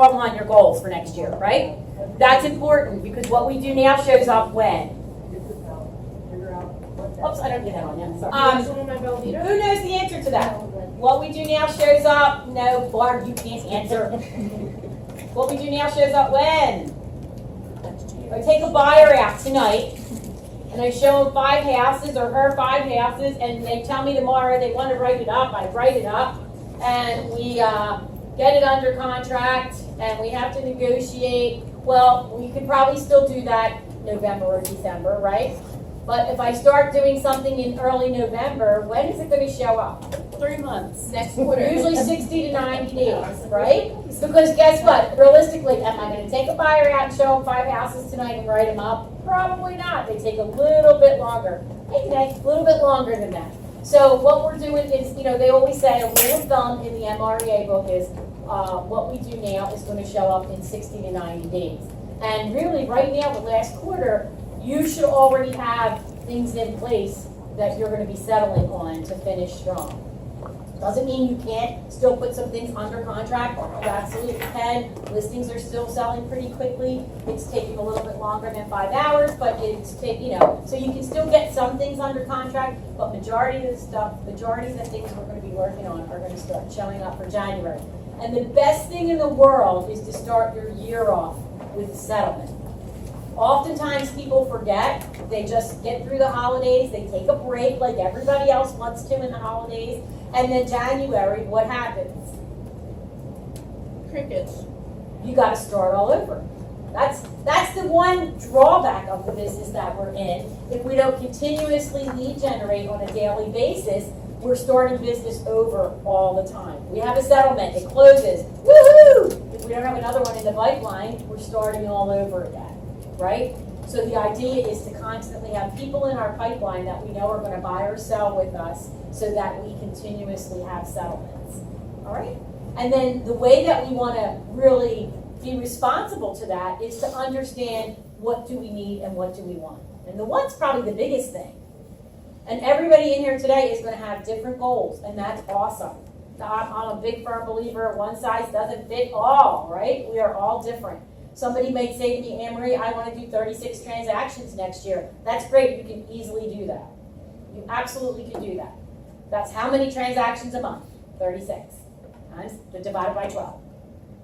411 your goals for next year, right? That's important because what we do now shows up when. Oops, I don't get that on yet. Who knows the answer to that? What we do now shows up. No, Barb, you can't answer. What we do now shows up when. I take a buyer out tonight, and I show them 5 houses or her 5 houses, and they tell me tomorrow they want to write it up. I write it up, and we get it under contract, and we have to negotiate. Well, we could probably still do that November or December, right? But if I start doing something in early November, when is it going to show up? 3 months. Next quarter. Usually 60 to 90 days, right? Because guess what? Realistically, am I going to take a buyer out and show them 5 houses tonight and write them up? Probably not. They take a little bit longer. Hey, today, a little bit longer than that. So what we're doing is, they always say a rule of thumb in the MREA book is what we do now is going to show up in 60 to 90 days. And really, right now, the last quarter, you should already have things in place that you're going to be settling on to finish strong. Doesn't mean you can't still put some things under contract. You absolutely can. Listings are still selling pretty quickly. It's taking a little bit longer than 5 hours, but it's so you can still get some things under contract. But majority of the things we're going to be working on are going to start showing up for January. And the best thing in the world is to start your year off with a settlement. Oftentimes people forget, they just get through the holidays, they take a break like everybody else wants to in the holidays, and then January, what happens? Crickets. You got to start all over. That's the one drawback of the business that we're in. If we don't continuously lead generate on a daily basis, we're starting business over all the time. We have a settlement, it closes, woohoo! If we don't have another one in the pipeline, we're starting all over again. Right? So the idea is to constantly have people in our pipeline that we know are going to buy or sell with us so that we continuously have settlements. All right? And then the way that we want to really be responsible to that is to understand what do we need and what do we want. And the want's probably the biggest thing. And everybody in here today is going to have different goals, and that's awesome. I'm a big firm believer, one size doesn't fit all, right? We are all different. Somebody may say to me, Anne-Marie, I want to do 36 transactions next year. That's great. You can easily do that. You absolutely can do that. That's how many transactions a month? 36. Times divided by 12.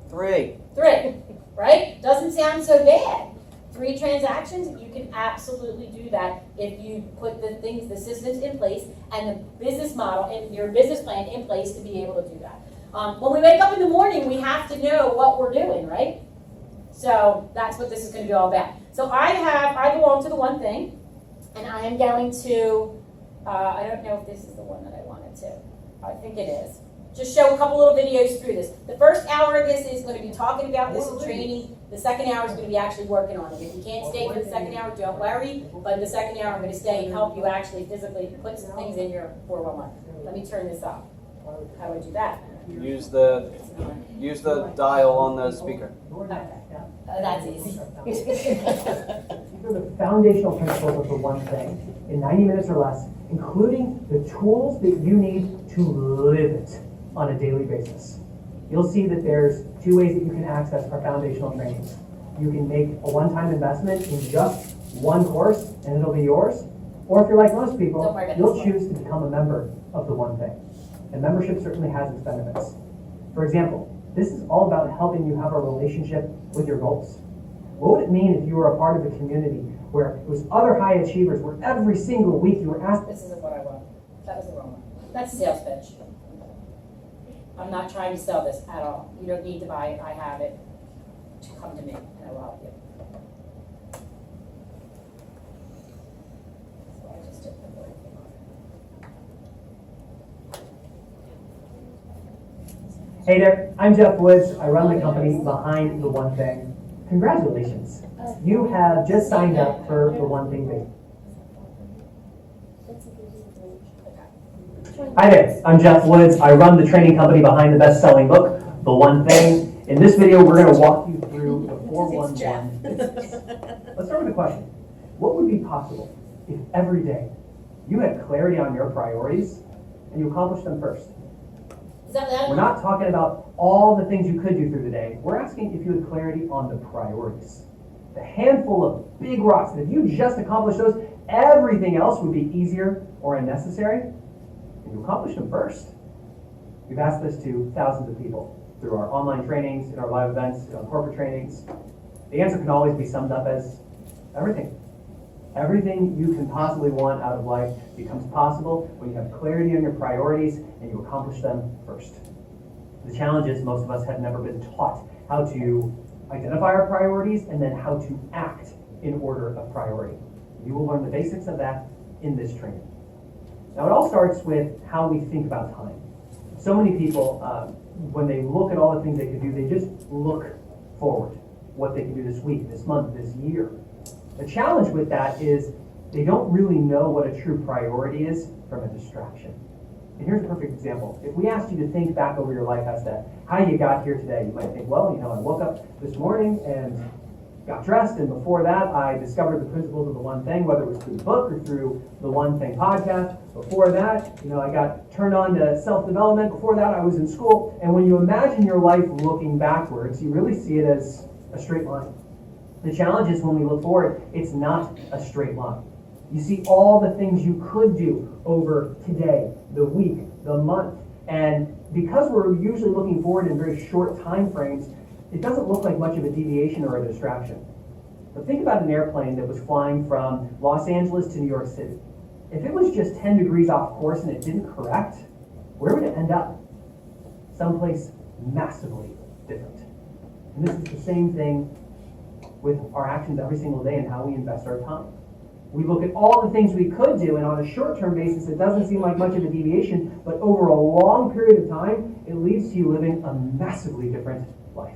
3. 3. Right? Doesn't sound so bad. 3 transactions, you can absolutely do that if you put the systems in place and the business model and your business plan in place to be able to do that. When we wake up in the morning, we have to know what we're doing, right? So that's what this is going to be all about. So I belong to the one thing, and I am going to, I don't know if this is the one that I wanted to. I think it is. Just show a couple little videos through this. The first hour of this is going to be talking about this and training. The second hour is going to be actually working on it. If you can't stay for the second hour, don't worry. But in the second hour, I'm going to stay and help you actually physically put some things in your 411. Let me turn this up. How would I do that? Use the dial on the speaker. Okay. That's easy. These are the foundational principles of the one thing in 90 minutes or less, including the tools that you need to live it on a daily basis. You'll see that there's 2 ways that you can access our foundational trainings. You can make a one-time investment in just one course and it'll be yours. Or if you're like most people, you'll choose to become a member of the one thing. And membership certainly has its benefits. For example, this is all about helping you have a relationship with your goals. What would it mean if you were a part of a community where it was other high achievers, where every single week you were asked, this isn't what I want. That was the wrong one. That's a sales pitch. I'm not trying to sell this at all. You don't need to buy it. I have it. Come to me and I will help you. So I just took the word thing off. hey there, I'm Jeff Woods. I run the company behind the one thing. Congratulations. You have just signed up for the one thing big. Hi there, I'm Jeff Woods. I run the training company behind the best-selling book, The One Thing. In this video, we're going to walk you through the 411 business. Let's start with a question. What would be possible if every day you had clarity on your priorities and you accomplished them first? Is that We're not talking about all the things you could do through the day. We're asking if you had clarity on the priorities. The handful of big rocks, and if you just accomplish those, everything else would be easier or unnecessary, and you accomplish them first. We've asked this to thousands of people through our online trainings, in our live events, in our corporate trainings. The answer can always be summed up as everything. Everything you can possibly want out of life becomes possible when you have clarity on your priorities and you accomplish them first. The challenge is most of us have never been taught how to identify our priorities and then how to act in order of priority. You will learn the basics of that in this training. Now it all starts with how we think about time. So many people, when they look at all the things they could do, they just look forward. What they can do this week, this month, this year. The challenge with that is they don't really know what a true priority is from a distraction. And here's a perfect example. If we asked you to think back over your life as to how you got here today, you might think, well, I woke up this morning and got dressed, and before that I discovered the principles of the One Thing, whether it was through the book or through the One Thing podcast. Before that, I got turned on to self-development. Before that, I was in school. And when you imagine your life looking backwards, you really see it as a straight line. The challenge is when we look forward, it's not a straight line. You see all the things you could do over today, the week, the month. And because we're usually looking forward in very short time frames, it doesn't look like much of a deviation or a distraction. But think about an airplane that was flying from Los Angeles to New York City. If it was just 10 degrees off course and it didn't correct, where would it end up? Someplace massively different. And this is the same thing with our actions every single day and how we invest our time. We look at all the things we could do, and on a short-term basis, it doesn't seem like much of a deviation, but over a long period of time, it leads to you living a massively different life.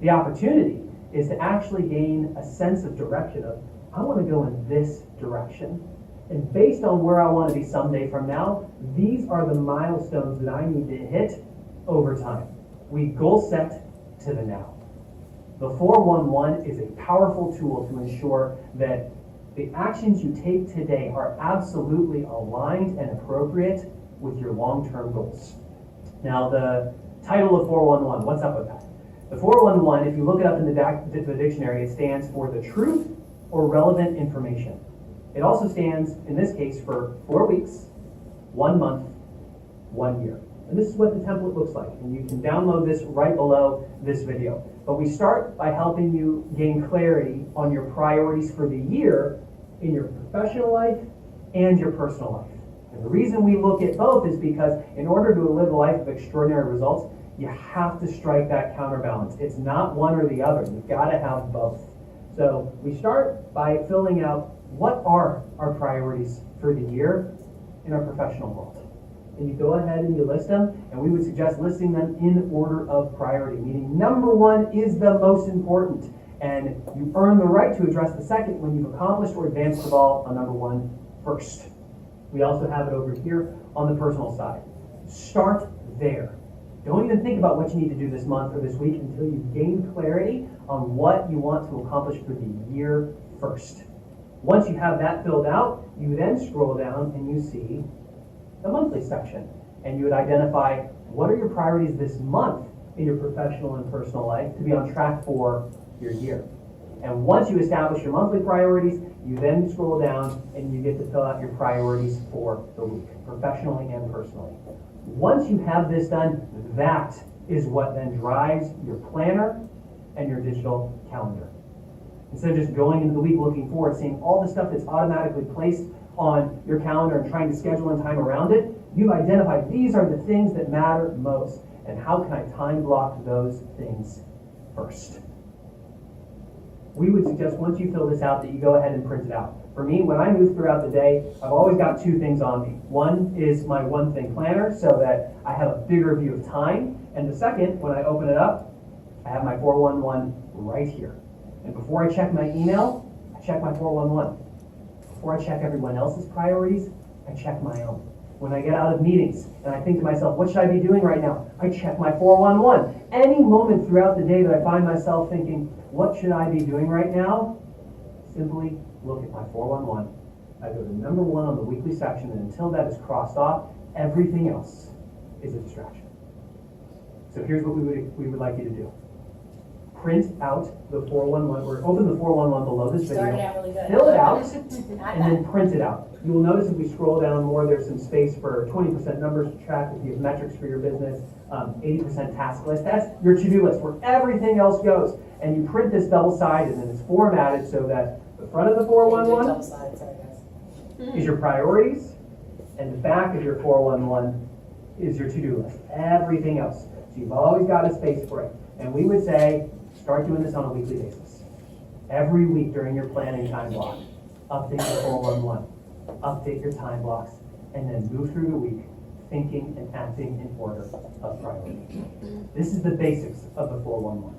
The opportunity is to actually gain a sense of direction of, I want to go in this direction. And based on where I want to be someday from now, these are the milestones that I need to hit over time. We goal set to the now. The 411 is a powerful tool to ensure that the actions you take today are absolutely aligned and appropriate with your long-term goals. Now, the title of 411, what's up with that? The 411, if you look it up in the dictionary, it stands for the truth or relevant information. It also stands, in this case, for 4 weeks, 1 month, 1 year. And this is what the template looks like. And you can download this right below this video. But we start by helping you gain clarity on your priorities for the year in your professional life and your personal life. And the reason we look at both is because in order to live a life of extraordinary results, you have to strike that counterbalance. It's not one or the other. You've got to have both. So we start by filling out what are our priorities for the year in our professional world. And you go ahead and you list them, and we would suggest listing them in order of priority, meaning number one is the most important, and you earn the right to address the second when you've accomplished or advanced the ball on number one first. We also have it over here on the personal side. Start there. Don't even think about what you need to do this month or this week until you gain clarity on what you want to accomplish for the year first. Once you have that filled out, you then scroll down and you see the monthly section, and you would identify what are your priorities this month in your professional and personal life to be on track for your year. And once you establish your monthly priorities, you then scroll down and you get to fill out your priorities for the week, professionally and personally. Once you have this done, that is what then drives your planner and your digital calendar. Instead of just going into the week looking forward, seeing all the stuff that's automatically placed on your calendar and trying to schedule in time around it, you've identified these are the things that matter most, and how can I time block those things first? We would suggest once you fill this out that you go ahead and print it out. For me, when I move throughout the day, I've always got two things on me. One is my One Thing planner so that I have a bigger view of time, and the second, when I open it up, I have my 411 right here. And before I check my email, I check my 411. Before I check everyone else's priorities, I check my own. When I get out of meetings and I think to myself, what should I be doing right now? I check my 411. Any moment throughout the day that I find myself thinking, what should I be doing right now? Simply look at my 411. I go to number one on the weekly section, and until that is crossed off, everything else is a distraction. So here's what we would like you to do. Print out the 411, or open the 411 below this video. Started out really good. Fill it out, Not and bad. then print it out. You will notice if we scroll down more, there's some space for 20% numbers to track if you have metrics for your business, 80% task list. That's your to-do list where everything else goes. And you print this double-sided, and it's formatted so that the front of the 411 Double-sided, sorry, guys. is your priorities, and the back of your 411 is your to-do list. Everything else. So you've always got a space for it. And we would say, start doing this on a weekly basis. Every week during your planning time block, update your 411, update your time blocks, and then move through the week thinking and acting in order of priority. This is the basics of the 411.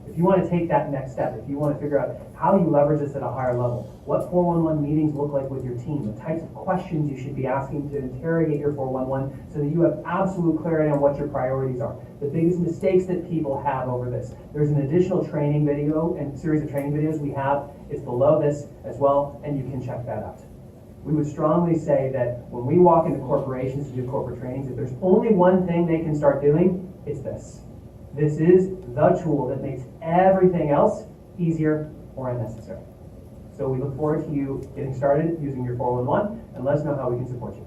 If you want to take that next step, if you want to figure out how you leverage this at a higher level, what 411 meetings look like with your team, the types of questions you should be asking to interrogate your 411 so that you have absolute clarity on what your priorities are. The biggest mistakes that people have over this. There's an additional training video and series of training videos we have. It's below this as well, and you can check that out. We would strongly say that when we walk into corporations to do corporate trainings, if there's only one thing they can start doing, it's this. This is the tool that makes everything else easier or unnecessary. So we look forward to you getting started using your 411 and let us know how we can support you.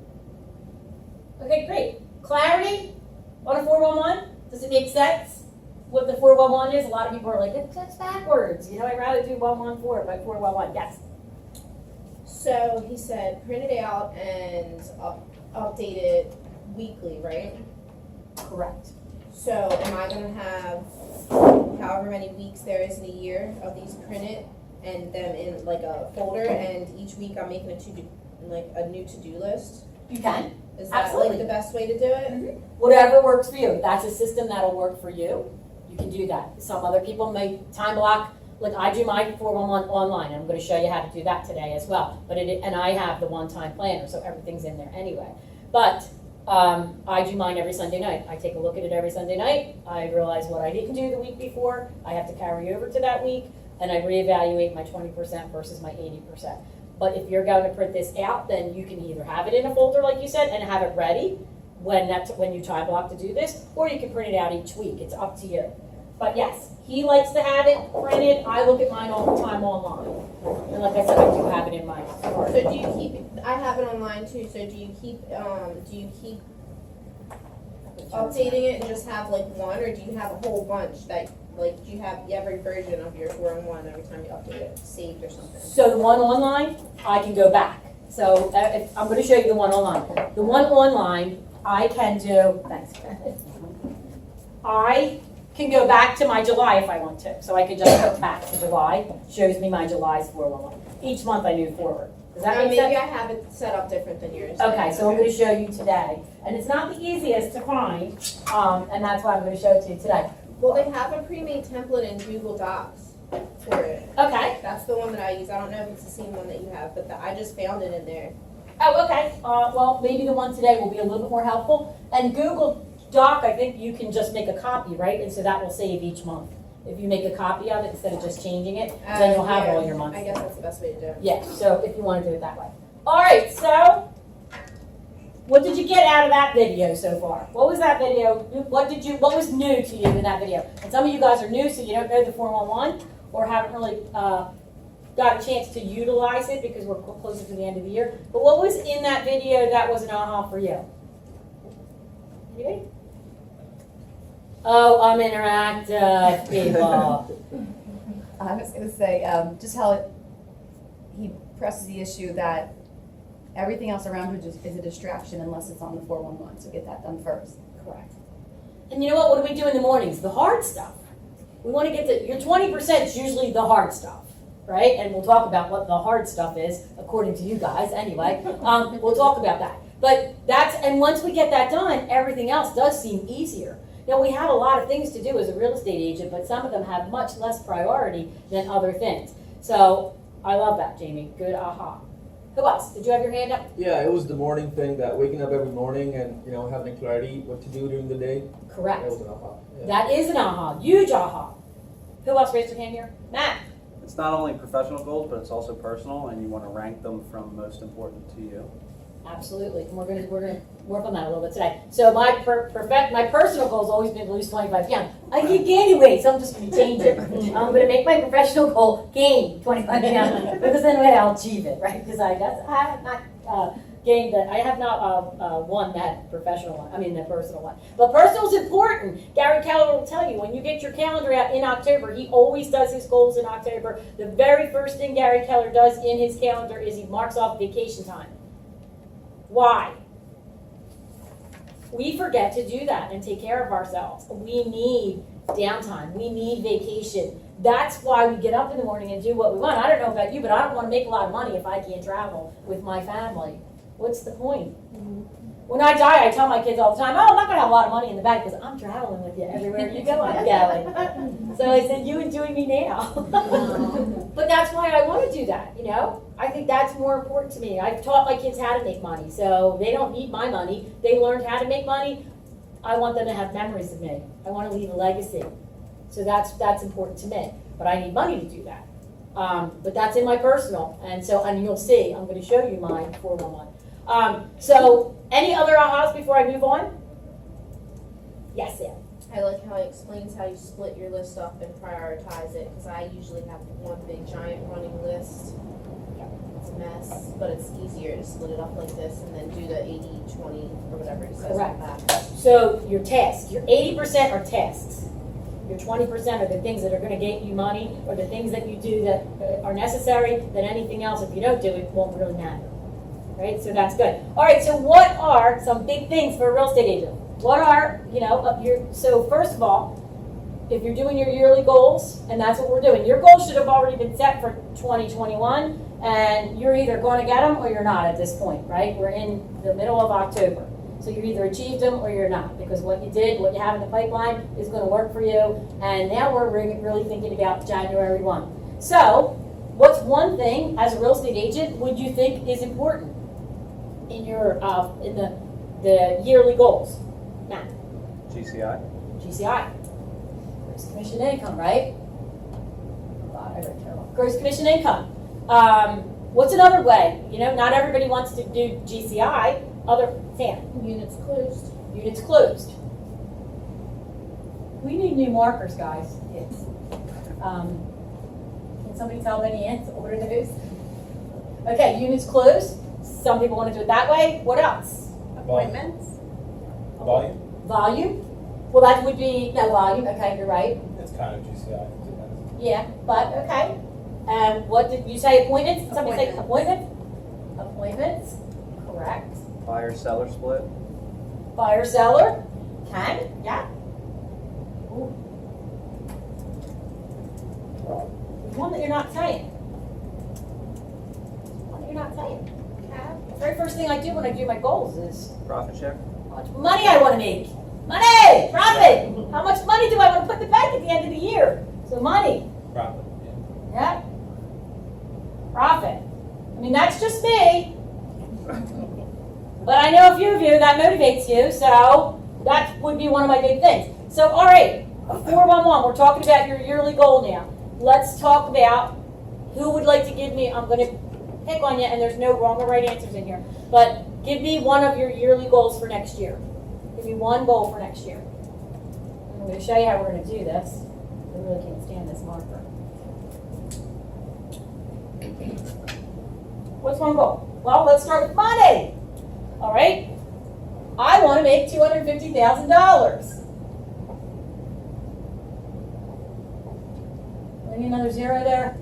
Okay, great. Clarity on a 411? Does it make sense what the 411 is? A lot of people are like, that's backwards. You know, I'd rather do 114, but 411, yes. So he said print it out and update it weekly, right? Correct. So am I gonna have however many weeks there is in a year of these printed and them in like a folder, and each week I'm making a new to-do list? You can. Is that Absolutely. like the best way to do it? Whatever works for you. If that's a system that'll work for you, you can do that. Some other people may time block, like I do my 411 online. I'm going to show you how to do that today as well. And I have the one-time planner, so everything's in there anyway. But I do mine every Sunday night. I take a look at it every Sunday night. I realize what I didn't do the week before. I have to carry over to that week, and I reevaluate my 20% versus my 80%. But if you're going to print this out, then you can either have it in a folder, like you said, and have it ready when you time block to do this, or you can print it out each week. It's up to you. But yes, he likes to have it printed. I look at mine all the time online. And like I said, I do have it in my card. So do you keep? I have it online too. So do you keep updating it and just have like one, or do you have a whole bunch that like do you have every version of your 411 every time you update it saved or something? So the one online, I can go back. So I'm going to show you the one online. The one online, I can do, thanks. I can go back to my July if I want to. So I could just go back to July, shows me my July's 411. Each month I move forward. Does that make Maybe sense? I have it set up different than yours. Okay, so I'm going to show you today. And it's not the easiest to find, and that's why I'm going to show it to you today. Well, they have a pre-made template in Google Docs for it. Okay. That's the one that I use. I don't know if it's the same one that you have, but I just found it in there. Oh, okay. Well, maybe the one today will be a little bit more helpful. And Google Doc, I think you can just make a copy, right? And so that will save each month. If you make a copy of it instead of just changing it, then you'll have Yeah, all your months. I guess that's the best way to do it. Yeah, so if you want to do it that way. All right, so what did you get out of that video so far? What was that video? What was new to you in that video? And some of you guys are new, so you don't know the 411 or haven't really got a chance to utilize it because we're closer to the end of the year. But what was in that video that was an aha for you? Anybody? Oh, I'm interactive, people. I was going to say, just how he presses the issue that everything else around it is a distraction unless it's on the 411, so get that done first. Correct. And you know what do we do in the mornings? The hard stuff. We want to get to, your 20% is usually the hard stuff, right? And we'll talk about what the hard stuff is, according to you guys, anyway. We'll talk about that. But and once we get that done, everything else does seem easier. Now, we have a lot of things to do as a real estate agent, but some of them have much less priority than other things. So, I love that, Jamie. Good aha. Who else? Did you have your hand up? Yeah, it was the morning thing, that waking up every morning and, having clarity what to do during the day. Correct. That was an aha. Yeah. That is an aha. Huge aha. Who else raised their hand here? Matt. It's not only professional goals, but it's also personal, and you want to rank them from most important to you. Absolutely, and we're gonna work on that a little bit today. So my my personal goal has always been to lose 25 pounds. I keep gaining weight, so I'm just gonna change it. I'm gonna make my professional goal gain 25 pounds because then I'll achieve it, right? Because I have not gained that. I have not won that professional one. I mean the personal one. But personal is important. Gary Keller will tell you when you get your calendar out in October. He always does his goals in October. The very first thing Gary Keller does in his calendar is he marks off vacation time. Why? We forget to do that and take care of ourselves. We need downtime. We need vacation. That's why we get up in the morning and do what we want. I don't know about you, but I don't want to make a lot of money if I can't travel with my family. What's the point? When I die, I tell my kids all the time, oh, I'm not going to have a lot of money in the bank because I'm traveling with you everywhere you go, I'm going. So I said, you enjoy me now. But that's why I want to do that, you know? I think that's more important to me. I've taught my kids how to make money, so they don't need my money. They learned how to make money. I want them to have memories of me. I want to leave a legacy. So that's important to me. But I need money to do that. But that's in my personal. And you'll see, I'm going to show you mine 411. So any other ahas before I move on? Yes, Sam. I like how he explains how you split your list up and prioritize it, because I usually have one big giant running list. It's a mess, but it's easier to split it up like this and then do the 80-20 or whatever he says Correct. on that. So your tasks, your 80% are tasks. Your 20% are the things that are going to get you money, or the things that you do that are necessary, then anything else, if you don't do it, won't really matter. Right? So that's good. All right, so what are some big things for a real estate agent? What are, so first of all, if you're doing your yearly goals, and that's what we're doing, your goals should have already been set for 2021, and you're either going to get them or you're not at this point, right? We're in the middle of October. So you either achieved them or you're not, because what you did, what you have in the pipeline is going to work for you, and now we're really thinking about January 1. So what's one thing as a real estate agent would you think is important in your in the yearly goals? Matt? GCI. GCI. Gross commission income, right? Gross commission income. What's another way? Not everybody wants to do GCI. Sam. Units closed. Units closed. We need new markers, guys. Yes. Can somebody tell any answer? What are those? Okay, units closed. Some people want to do it that way. What else? Appointments? Volume? Volume. Well, that would be no volume. Okay, you're right. It's kind of GCI. Depends. Yeah, but okay. What did you say? Appointments? Somebody say appointments? Appointments. Correct. Buyer seller split. Buyer seller. Can. Yeah. Ooh. One that you're not saying. One that you're not saying. The very first thing I do when I do my goals is Profit share. how much money I want to make. Money! Profit! How much money do I want to put in the bank at the end of the year? So money. Profit. Yeah. Profit. I mean, that's just me. But I know a few of you that motivates you, so that would be one of my big things. So, all right, 411, we're talking about your yearly goal now. Let's talk about who would like to give me, I'm going to pick on you, and there's no wrong or right answers in here, but give me one of your yearly goals for next year. Give me one goal for next year. I'm going to show you how we're going to do this. I really can't stand this marker. What's one goal? Well, let's start with money. All right. I want to make $250,000. Maybe another zero there.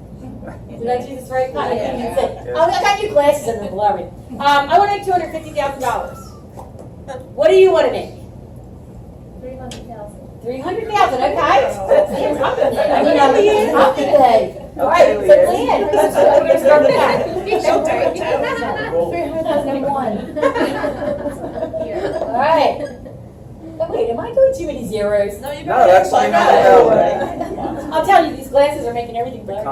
Did I do this right? I can't even see. Oh, I got new glasses and they're blurry. I want to make $250,000. What do you want to make? 300,000. 300,000. Okay. I mean, I'm today. All right. So Leanne, we're going to start with that. 300,001. All right. But wait, am I going too many zeros? No, you No, that's like I'll tell you, these glasses are making everything blurry.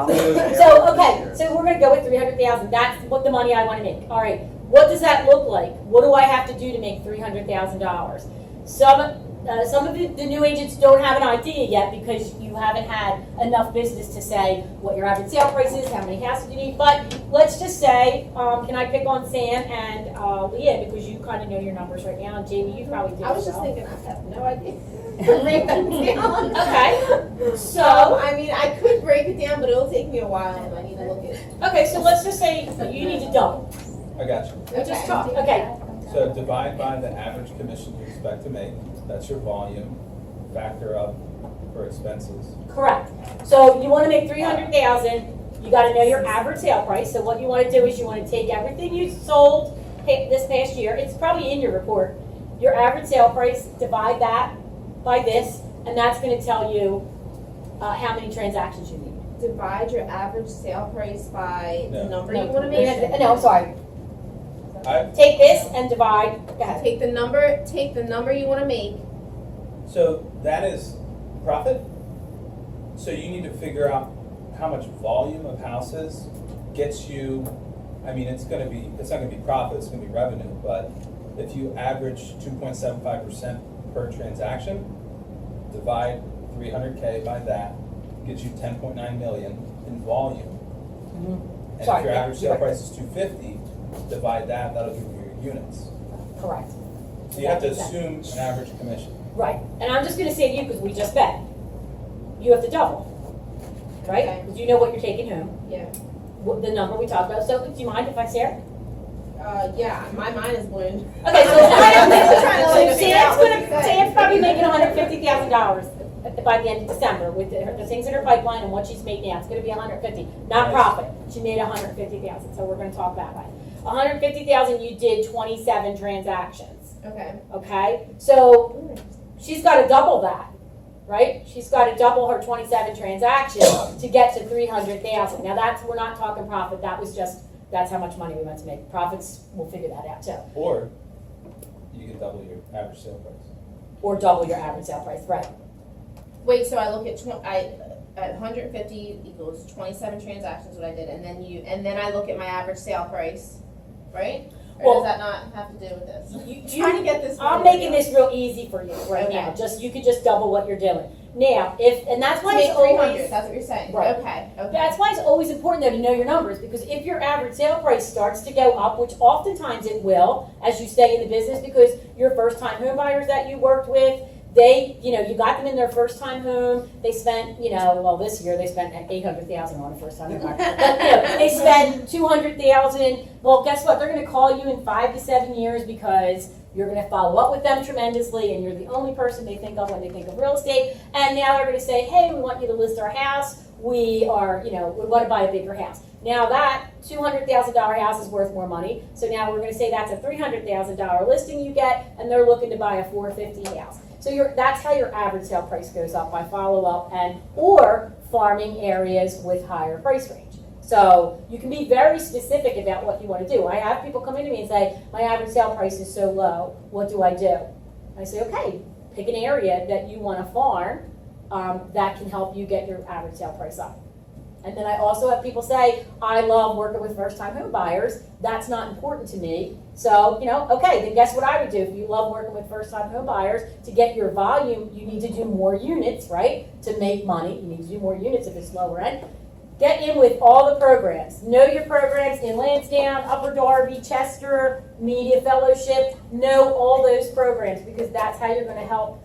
So, okay, so we're going to go with 300,000. That's what the money I want to make. All right. What does that look like? What do I have to do to make $300,000? some of the new agents don't have an idea yet because you haven't had enough business to say what your average sale price is, how many houses you need. But let's just say, can I pick on Sam and Leah because you kind of know your numbers right now, and Jamie, you probably do. I was just so. thinking, I have no idea. Break that down. Okay. So, I mean, I could break it down, but it'll take me a while and I need to look at it. Okay, so let's just say you need to double. I got you. We'll just talk. Okay. So divide by the average commission you expect to make, that's your volume, factor up for expenses. Correct. So you want to make 300,000. You got to know your average sale price. So what you want to do is you want to take everything you sold this past year. It's probably in your report. Your average sale price, divide that by this, and that's going to tell you how many transactions you need. Divide your average sale price by the No. number you want to make. No, I'm sorry. Take this and divide. Go ahead. Take the number you want to make. So that is profit. So you need to figure out how much volume of houses gets you, I mean, it's not gonna be profit, it's gonna be revenue, but if you average 2.75% per transaction, divide 300K by that, gets you 10.9 million in volume. And Sorry, if your yeah, average you're sale right. price is 250, divide that, that'll give you your units. Correct. So you have to assume an average commission. Right. And I'm just going to say to you because we just bet. You have to double. Right? Okay. Because you know what you're taking home. Yeah. The number we talked about. So do you mind if I share? Yeah, my mind is blown. Okay, so I'm trying to, like, figure out what you said. Sam's probably making $150,000 by the end of December with the things in her pipeline and what she's made now. It's going to be $150,000, not Nice. profit. She made $150,000, so we're going to talk that way. $150,000, you did 27 transactions. Okay. Okay, so she's got to double that, right? She's got to double her 27 transactions to get to 300,000. Now we're not talking profit. That's how much money we want to make. Profits, we'll figure that out too. Or you can double your average sale price. Or double your average sale price, right? Wait, so I look at at 150 equals 27 transactions, what I did, and then I look at my average sale price, right? Or Well- does that not have to do with this? You- Trying to get this. I'm figured making out. this real easy for you right now. You could just double what you're doing. Now, and that's To why make it's 300. always, That's what you're saying. Right. Okay. that's why it's always important though to know your numbers, because if your average sale price starts to go up, which oftentimes it will as you stay in the business, because your first time home buyers that you worked with, you got them in their first time home. They spent, this year they spent $800,000 on a first time home buyer. But, they spent $200,000. Well, guess what? They're going to call you in 5 to 7 years because you're going to follow up with them tremendously, and you're the only person they think of when they think of real estate. And now they're going to say, hey, we want you to list our house. We want to buy a bigger house. Now that $200,000 house is worth more money. So now we're going to say that's a $300,000 listing you get, and they're looking to buy a $450,000 house. So that's how your average sale price goes up, by follow-up or farming areas with higher price range. So you can be very specific about what you want to do. I have people come into me and say, my average sale price is so low, what do I do? I say, okay, pick an area that you want to farm that can help you get your average sale price up. And then I also have people say, I love working with first-time home buyers. That's not important to me. So, okay, then guess what I would do? If you love working with first-time home buyers, to get your volume, you need to do more units, right? To make money, you need to do more units if it's lower end. Get in with all the programs. Know your programs in Lansdowne, Upper Darby, Chester, Media Fellowship. Know all those programs, because that's how you're going to help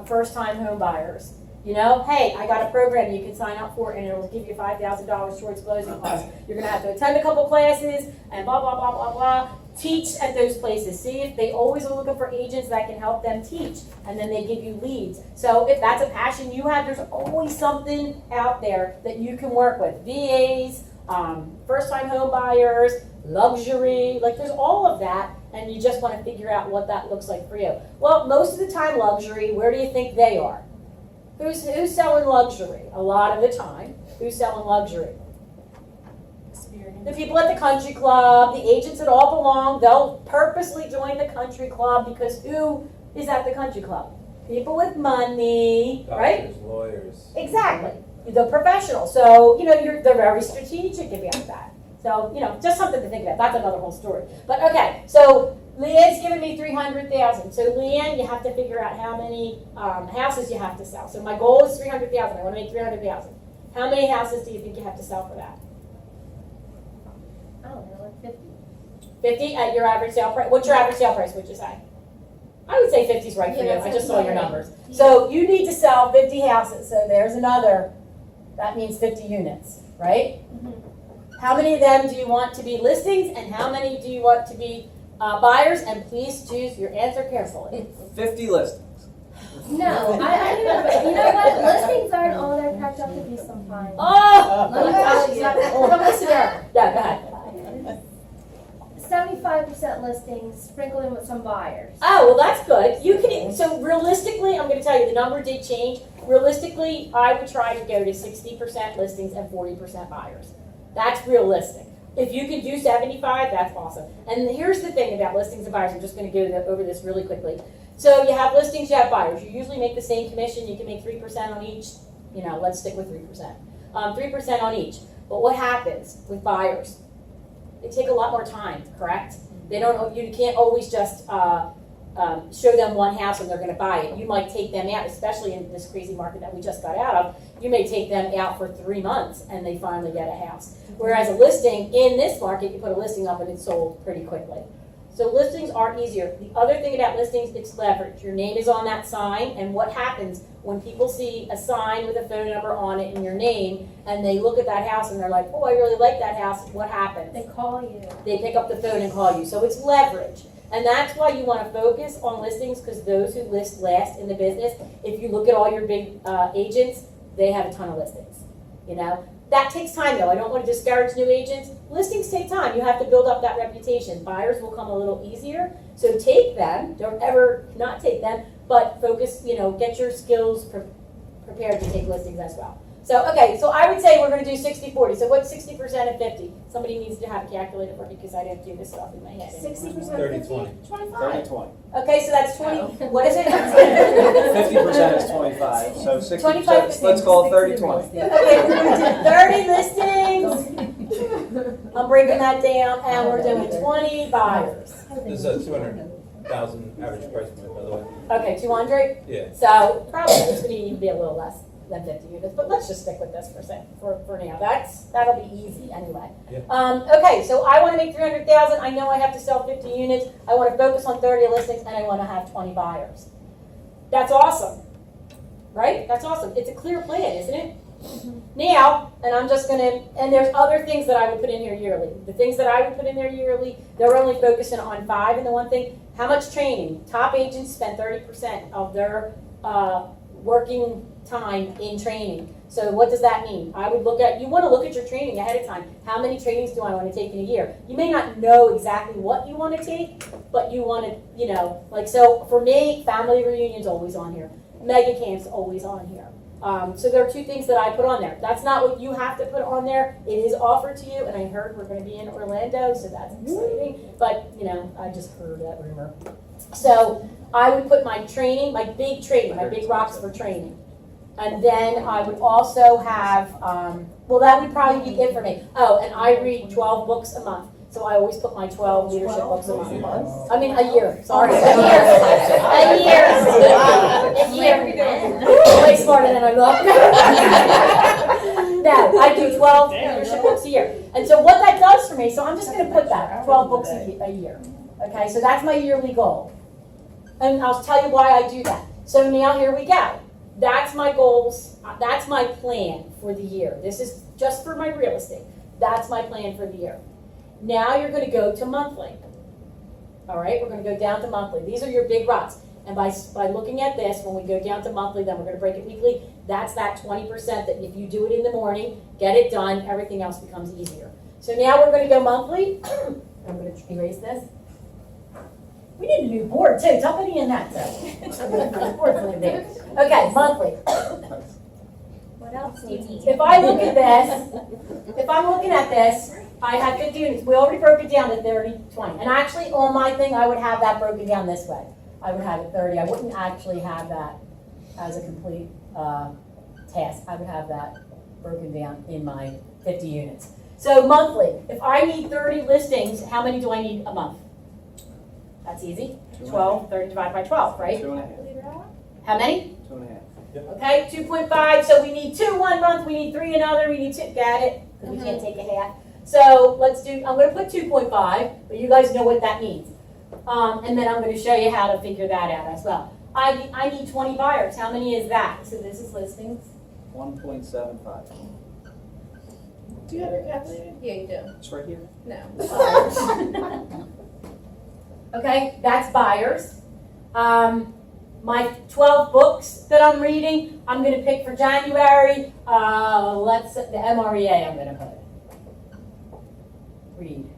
first-time home buyers. Hey, I got a program you can sign up for, and it'll give you $5,000 towards closing costs. You're going to have to attend a couple classes and blah, blah, blah, blah, blah. Teach at those places. See if they always are looking for agents that can help them teach, and then they give you leads. So if that's a passion you have, there's always something out there that you can work with. VAs, first-time home buyers, luxury, there's all of that, and you just want to figure out what that looks like for you. Well, most of the time luxury, where do you think they are? Who's selling luxury? A lot of the time, who's selling luxury? The people at the country club, the agents that all belong, they'll purposely join the country club because who is at the country club? People with money, right? Doctors, lawyers. Exactly. The professionals. So, they're very strategic about that. So, just something to think about. That's another whole story. But okay, so Leanne's giving me 300,000. So Leanne, you have to figure out how many houses you have to sell. So my goal is 300,000. I want to make 300,000. How many houses do you think you have to sell for that? I don't know, like 50. 50 at your average sale price. What's your average sale price, would you say? I would say 50 is right for you. Yeah, I just saw your right. numbers. So you need to sell 50 houses. So there's another, that means 50 units, right? How many of them do you want to be listings and how many do you want to be buyers? And please choose your answer carefully. 50 listings. No, I you know what, listings aren't all they're cracked up to be sometimes. Oh! Let me tell you. Come listen here. Yeah, go ahead. 75% listings, sprinkled in with some buyers. Oh, well, that's good. You can, so realistically, I'm going to tell you, the number did change. Realistically, I would try to go to 60% listings and 40% buyers. That's realistic. If you can do 75, that's awesome. And here's the thing about listings and buyers. I'm just going to go over this really quickly. So you have listings, you have buyers. You usually make the same commission. You can make 3% on each. You know, let's stick with 3%. 3% on each. But what happens with buyers? They take a lot more time, correct? They don't. You can't always just show them one house and they're going to buy it. You might take them out, especially in this crazy market that we just got out of. You may take them out for 3 months and they finally get a house. Whereas a listing in this market, you put a listing up and it's sold pretty quickly. So listings are easier. The other thing about listings, it's leverage. Your name is on that sign, and what happens when people see a sign with a phone number on it and your name, and they look at that house and they're like, oh, I really like that house, what happens? They call you. They pick up the phone and call you. So it's leverage. And that's why you want to focus on listings, because those who list last in the business, if you look at all your big agents, they have a ton of listings. You know, that takes time though. I don't want to discourage new agents. Listings take time. You have to build up that reputation. Buyers will come a little easier. So take them. Don't ever not take them, but focus, you know, get your skills prepared to take listings as well. So, okay, so I would say we're going to do 60-40. So what's 60% of 50? Somebody needs to have a calculator for me because I didn't do this stuff in my head. 60% 30-20. 25. 30-20. Okay, so that's 20. What is it? 50% is 25. So 60%. 25, Let's call it 30-20. Okay, 30 listings. I'm breaking that down, and we're doing 20 buyers. This is a 200,000 average price point, by the way. Okay, 200. Yeah. So probably it's going to even be a little less than 50 units, but let's just stick with this for now. That'll be easy anyway. Yeah. Okay, so I want to make 300,000. I know I have to sell 50 units. I want to focus on 30 listings, and I want to have 20 buyers. That's awesome, right? That's awesome. It's a clear plan, isn't it? Now, and I'm just going to, and there's other things that I would put in here yearly. The things that I would put in there yearly, they're only focusing on 5. And the one thing, how much training? Top agents spend 30% of their working time in training. So what does that mean? I would look at, you want to look at your training ahead of time. How many trainings do I want to take in a year? You may not know exactly what you want to take, but you want to, you know, like, so for me, family reunion's always on here. Mega camp's always on here. So there are 2 things that I put on there. That's not what you have to put on there. It is offered to you, and I heard we're going to be in Orlando, so that's exciting. But, you know, I just heard that rumor. So I would put my training, my big rocks for training. And then I would also have, well, that would probably be it for me. Oh, and I read 12 books a month. So I always put my 12 leadership books a month. I mean, a year, sorry. A year. Way smarter than I look. No, I do 12 leadership books a year. And so what that does for me, so I'm just going to put that, 12 books a year. Okay, so that's my yearly goal. And I'll tell you why I do that. So now here we go. That's my goals. That's my plan for the year. This is just for my real estate. That's my plan for the year. Now you're going to go to monthly. All right, we're going to go down to monthly. These are your big rocks. And by looking at this, when we go down to monthly, then we're going to break it weekly. That's that 20% that if you do it in the morning, get it done, everything else becomes easier. So now we're going to go monthly. I'm going to erase this. We need a new board too. Somebody in that Okay, monthly. What else do you need? If I look at this, if I'm looking at this, I have 50 units. We already broke it down to 30, 20. And actually on my thing, I would have that broken down this way. I would have it 30. I wouldn't actually have that as a complete task. I would have that broken down in my 50 units. So monthly, if I need 30 listings, how many do I need a month? That's easy. 12, 30 divided by 12, right? 2.5. How many? 2.5. Okay, 2.5, so we need 2 one month, we need 3 another, we need 2, got it? Because we can't take a half. So let's do, I'm gonna put 2.5, but you guys know what that means. And then I'm gonna show you how to figure that out as well. I need 20 buyers, how many is that? So this is listings. 1.75. Do you have your calculator? Yeah, you do. It's right here. No. Okay, that's buyers. My 12 books that I'm reading, I'm gonna pick for January, the MREA I'm gonna put. Read.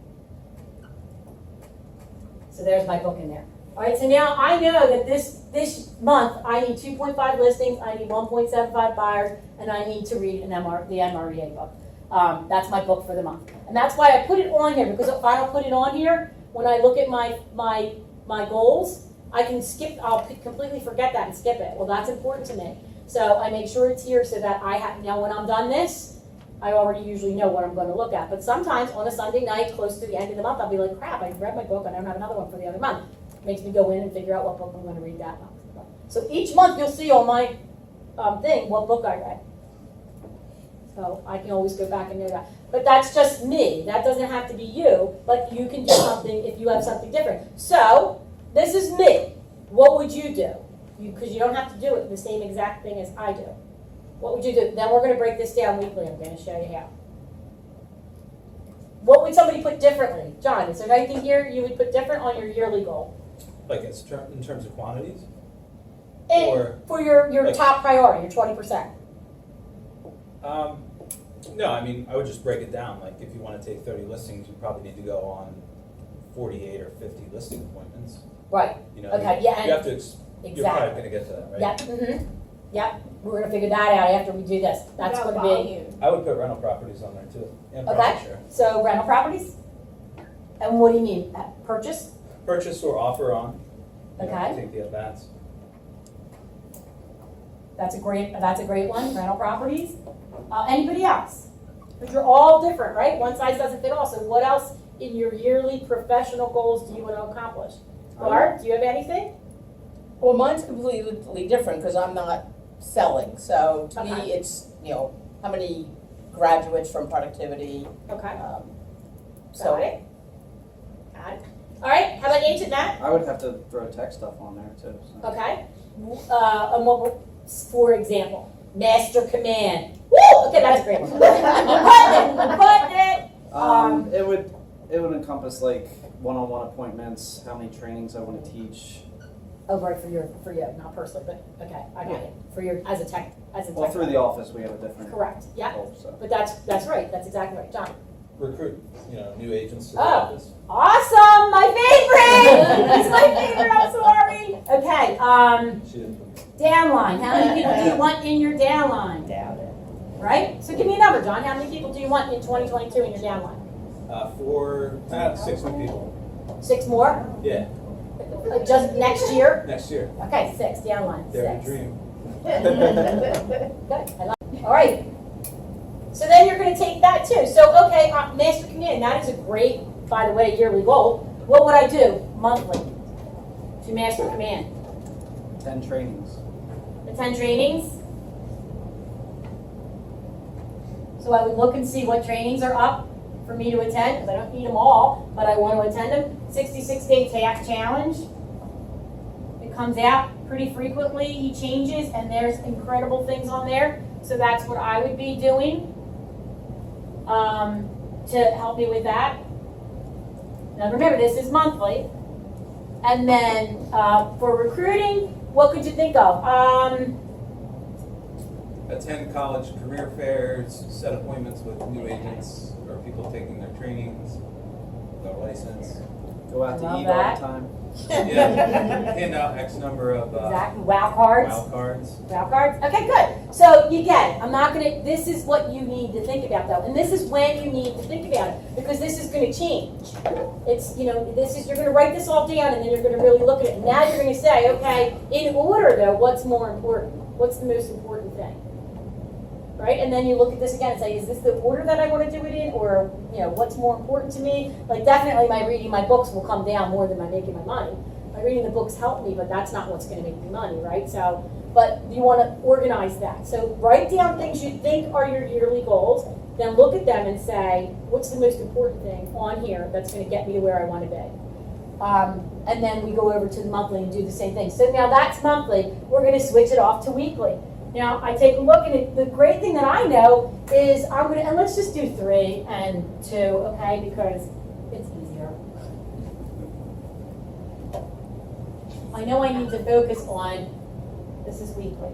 So there's my book in there. All right, so now I know that this month I need 2.5 listings, I need 1.75 buyers, and I need to read the MREA book. That's my book for the month. And that's why I put it on here, because if I don't put it on here, when I look at my goals, I can skip, I'll completely forget that and skip it. Well, that's important to me. So I make sure it's here so that now when I'm done this, I already usually know what I'm going to look at. But sometimes on a Sunday night, close to the end of the month, I'll be like, crap, I read my book, I don't have another one for the other month. Makes me go in and figure out what book I'm going to read that month. So each month you'll see on my thing what book I read. So I can always go back and know that. But that's just me. That doesn't have to be you, but you can do something if you have something different. So this is me. What would you do? Because you don't have to do it the same exact thing as I do. What would you do? Then we're going to break this down weekly. I'm going to show you how. What would somebody put differently? John, is there anything here you would put different on your yearly goal? Like in terms of quantities? For your like, top priority, your 20%. No, I mean, I would just break it down. Like, if you want to take 30 listings, you probably need to go on 48 or 50 listing appointments. Right. You know, Okay, yeah, you have to, you're probably Exactly. going to get to that, right? Yep. Mm-hmm. Yep. We're going to figure that out after we do this. That's going to be. Volume. I would put rental properties on there too, and Okay. profit share. So rental properties? And what do you mean? Purchase? Purchase or offer on. You know, Okay. take the advance. That's a great one, rental properties. Anybody else? But you're all different, right? One size doesn't fit all. So what else in your yearly professional goals do you want to accomplish? Barb, do you have anything? Well, mine's completely different because I'm not selling. So to Okay. me, it's, how many graduates from productivity. Okay. So Got it. Got it. All right. How about Ancient Matt? I would have to throw tech stuff on there too. So. Okay. And what, for example, Master Command. Woo! Okay, that's a great one. I'm putting it. It would encompass like one-on-one appointments, how many trainings I want to teach. Oh, right, for you, not personally, but okay, I got it. For your, as a tech. Well, through the office we have a different Correct. Yeah. goal. So. But that's right. That's exactly right, John. Recruit, new agents to the Oh. office. Awesome, my favorite. It's my favorite. I'm sorry. Okay. She didn't put it. Downline. How many people do you want in your downline? doubt it. Right. So give me a number, John. How many people do you want in 2022 in your downline? 6 new people. 6 more. Yeah, Just next year. next year. Okay, 6 downline. Dare to 6. dream. Good. I like it. All right. So then you're going to take that too. So okay, Master Command. That is a great, by the way, yearly goal. What would I do monthly to Master Command? 10 trainings. Attend trainings. So I would look and see what trainings are up for me to attend, because I don't need them all, but I want to attend them. 66-day task challenge. It comes out pretty frequently. He changes, and there's incredible things on there. So that's what I would be doing to help me with that. Now remember, this is monthly. And then for recruiting, what could you think of? Attend college career fairs, set appointments with new agents or people taking their trainings, their license. Go out I to love eat that. all the time. Yeah, hand out X number of Exactly. Wow cards. WOW cards. Wow cards. Okay, good. So you get it. I'm not gonna. This is what you need to think about, though, and this is when you need to think about it, because this is going to change. It's this is you're going to write this all down, and then you're going to really look at it. And now you're going to say, okay, in order though, what's more important? What's the most important thing? right? And then you look at this again and say, is this the order that I want to do it in, or what's more important to me? Like definitely my reading my books will come down more than my making my money. My reading the books help me, but that's not what's going to make me money, right? So, but you want to organize that. So write down things you think are your yearly goals, then look at them and say, what's the most important thing on here that's going to get me to where I want to be? And then we go over to the monthly and do the same thing. So now that's monthly. We're going to switch it off to weekly. Now I take a look, and the great thing that I know is and let's just do 3 and 2, okay? Because it's easier. I know I need to focus on, this is weekly.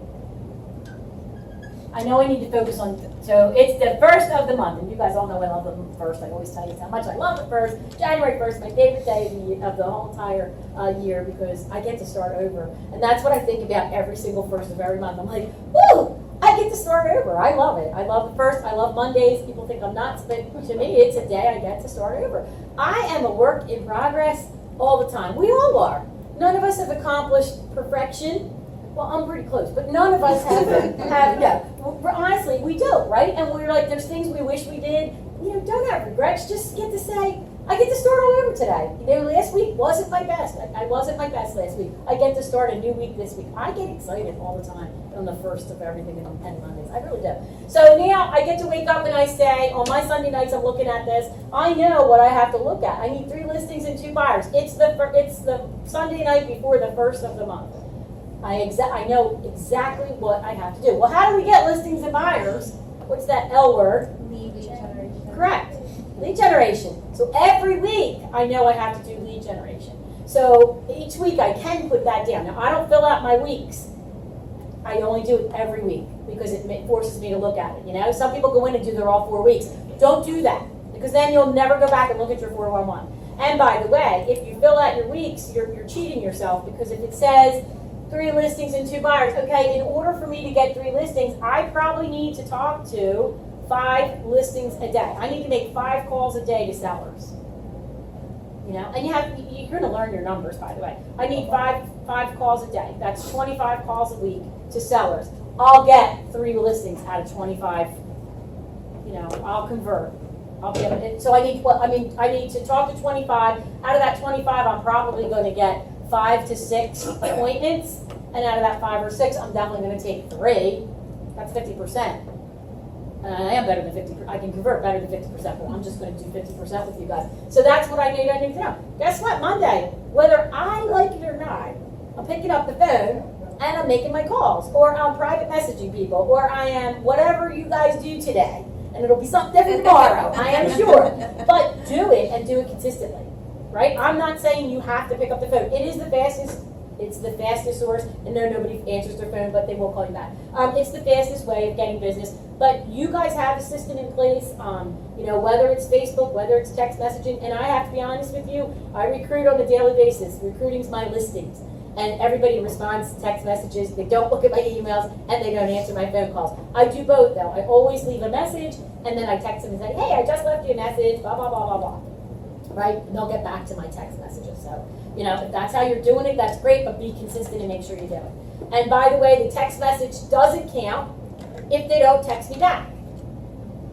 I know I need to focus on, so it's the first of the month, and you guys all know I love the first. I always tell you how much I love the first. January 1st, my favorite day of the whole entire year, because I get to start over. And that's what I think about every single first of every month. I'm like, woo, I get to start over. I love it. I love the first. I love Mondays. People think I'm nuts, but to me, it's a day I get to start over. I am a work in progress all the time. We all are. None of us have accomplished perfection. Well, I'm pretty close, but none of us have honestly, we don't, right? And we're like, there's things we wish we did. Don't have regrets. Just get to say, I get to start all over today. Last week wasn't my best. I wasn't my best last week. I get to start a new week this week. I get excited all the time on the first of everything and Mondays. I really do. So now I get to wake up and I say, on my Sunday nights, I'm looking at this. I know what I have to look at. I need 3 listings and 2 buyers. It's the Sunday night before the first of the month. I know exactly what I have to do. Well, how do we get listings and buyers? What's that L word? Lead generation. Correct. Lead generation. So every week I know I have to do lead generation. So each week I can put that down. Now I don't fill out my weeks. I only do it every week because it forces me to look at it. Some people go in and do their all 4 weeks. Don't do that, because then you'll never go back and look at your 411. And by the way, if you fill out your weeks, you're cheating yourself, because if it says 3 listings and 2 buyers. Okay, in order for me to get 3 listings, I probably need to talk to 5 listings a day. I need to make 5 calls a day to sellers. And you're going to learn your numbers, by the way. I need 5 calls a day. That's 25 calls a week to sellers. I'll get 3 listings out of 25. I'll convert. I'll get it. So I need to talk to 25. Out of that 25, I'm probably going to get 5 to 6 appointments, and out of that 5 or 6, I'm definitely going to take 3. That's 50%. And I am better than 50%. I can convert better than 50%, but I'm just going to do 50% with you guys. So that's what I need to know. Guess what? Monday, whether I like it or not, I'm picking up the phone and I'm making my calls, or I'm private messaging people, or I am whatever you guys do today. And it'll be something different tomorrow, I am sure. But do it, and do it consistently. Right? I'm not saying you have to pick up the phone. It is the fastest. It's the fastest source. And no, nobody answers their phone, but they will call you back. It's the fastest way of getting business. But you guys have a system in place. Whether it's Facebook, whether it's text messaging. And I have to be honest with you, I recruit on a daily basis. Recruiting's my listings, and everybody responds to text messages. They don't look at my emails, and they don't answer my phone calls. I do both, though. I always leave a message, and then I text them and say, hey, I just left you a message. Blah blah blah blah blah. Right? And they'll get back to my text messages. So, if that's how you're doing it, that's great, but be consistent and make sure you do it. And by the way, the text message doesn't count if they don't text me back.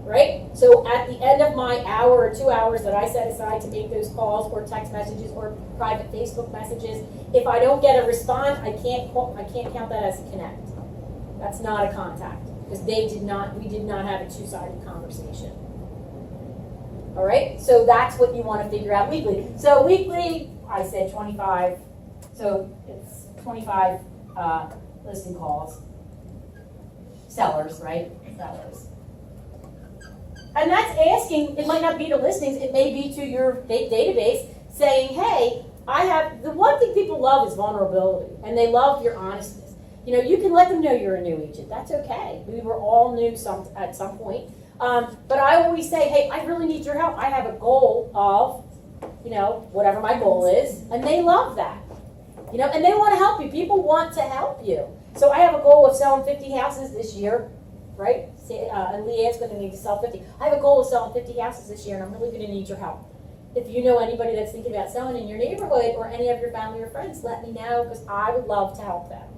Right? So at the end of my hour or 2 hours that I set aside to make those calls or text messages or private Facebook messages, if I don't get a response, I can't count that as a connect. That's not a contact, because we did not have a 2-sided conversation. All right, so that's what you want to figure out weekly. So weekly, I said 25. So it's 25 listing calls. Sellers, right? Sellers. And that's asking, it might not be to listings, it may be to your database saying, hey, the one thing people love is vulnerability, and they love your honesty. You can let them know you're a new agent. That's okay. We were all new at some point. But I always say, hey, I really need your help. I have a goal of, whatever my goal is, and they love that. And they want to help you. People want to help you. So I have a goal of selling 50 houses this year, right? And Leanne's going to need to sell 50. I have a goal of selling 50 houses this year, and I'm really going to need your help. If you know anybody that's thinking about selling in your neighborhood or any of your family or friends, let me know, because I would love to help them.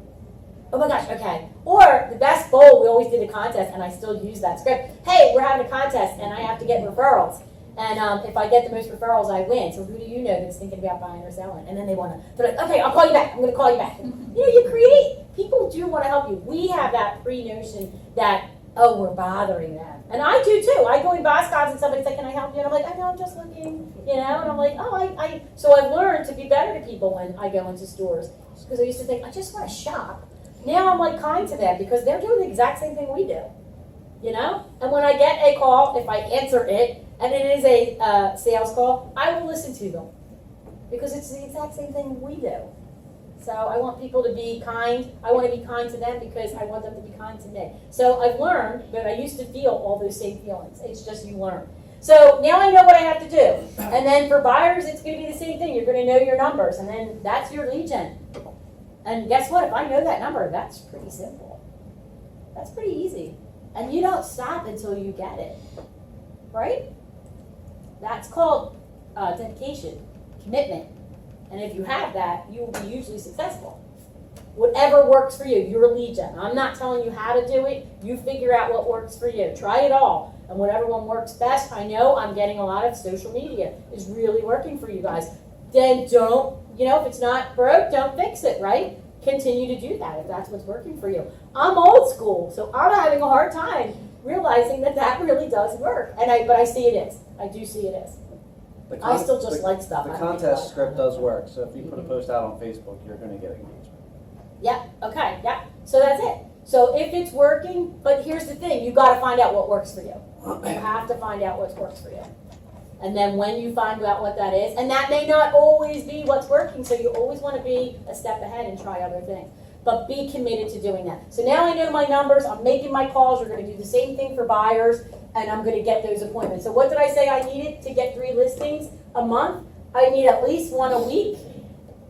Oh my gosh, okay. Or the best bowl, we always did a contest, and I still use that script. Hey, we're having a contest, and I have to get referrals. And if I get the most referrals, I win. So who do you know that's thinking about buying or selling? And then they're like, okay, I'll call you back. I'm going to call you back. You create. People do want to help you. We have that pre-notion that, oh, we're bothering them. And I do too. I go in Boscov's and somebody's like, can I help you? And I'm like, I know, I'm just looking, And I'm like, oh, so I've learned to be better to people when I go into stores. Because I used to think, I just want to shop. Now I'm like kind to them because they're doing the exact same thing we do, And when I get a call, if I answer it, and it is a sales call, I will listen to them because it's the exact same thing we do. So I want people to be kind. I want to be kind to them because I want them to be kind to me. So I've learned that I used to feel all those same feelings. It's just you learn. So now I know what I have to do. And then for buyers, it's going to be the same thing. You're going to know your numbers, and then that's your lead gen. And guess what? If I know that number, that's pretty simple. That's pretty easy. And you don't stop until you get it. Right? That's called dedication, commitment. And if you have that, you will be usually successful. Whatever works for you, your lead gen. I'm not telling you how to do it. You figure out what works for you. Try it all. And whatever one works best, I know I'm getting a lot of social media is really working for you guys. Then don't, if it's not broke, don't fix it, right? Continue to do that if that's what's working for you. I'm old school, so I'm having a hard time realizing that really does work. But I see it is. I do see it is. I still just like stuff. The contest script does work, so if you put a post out on Facebook, you're going to get engagement. Yep, okay, yep. So that's it. So if it's working, but here's the thing, you got to find out what works for you. You have to find out what works for you. And then when you find out what that is, and that may not always be what's working, so you always want to be a step ahead and try other things. But be committed to doing that. So now I know my numbers, I'm making my calls, we're going to do the same thing for buyers, and I'm going to get those appointments. So what did I say I needed to get 3 listings a month? I need at least 1 a week.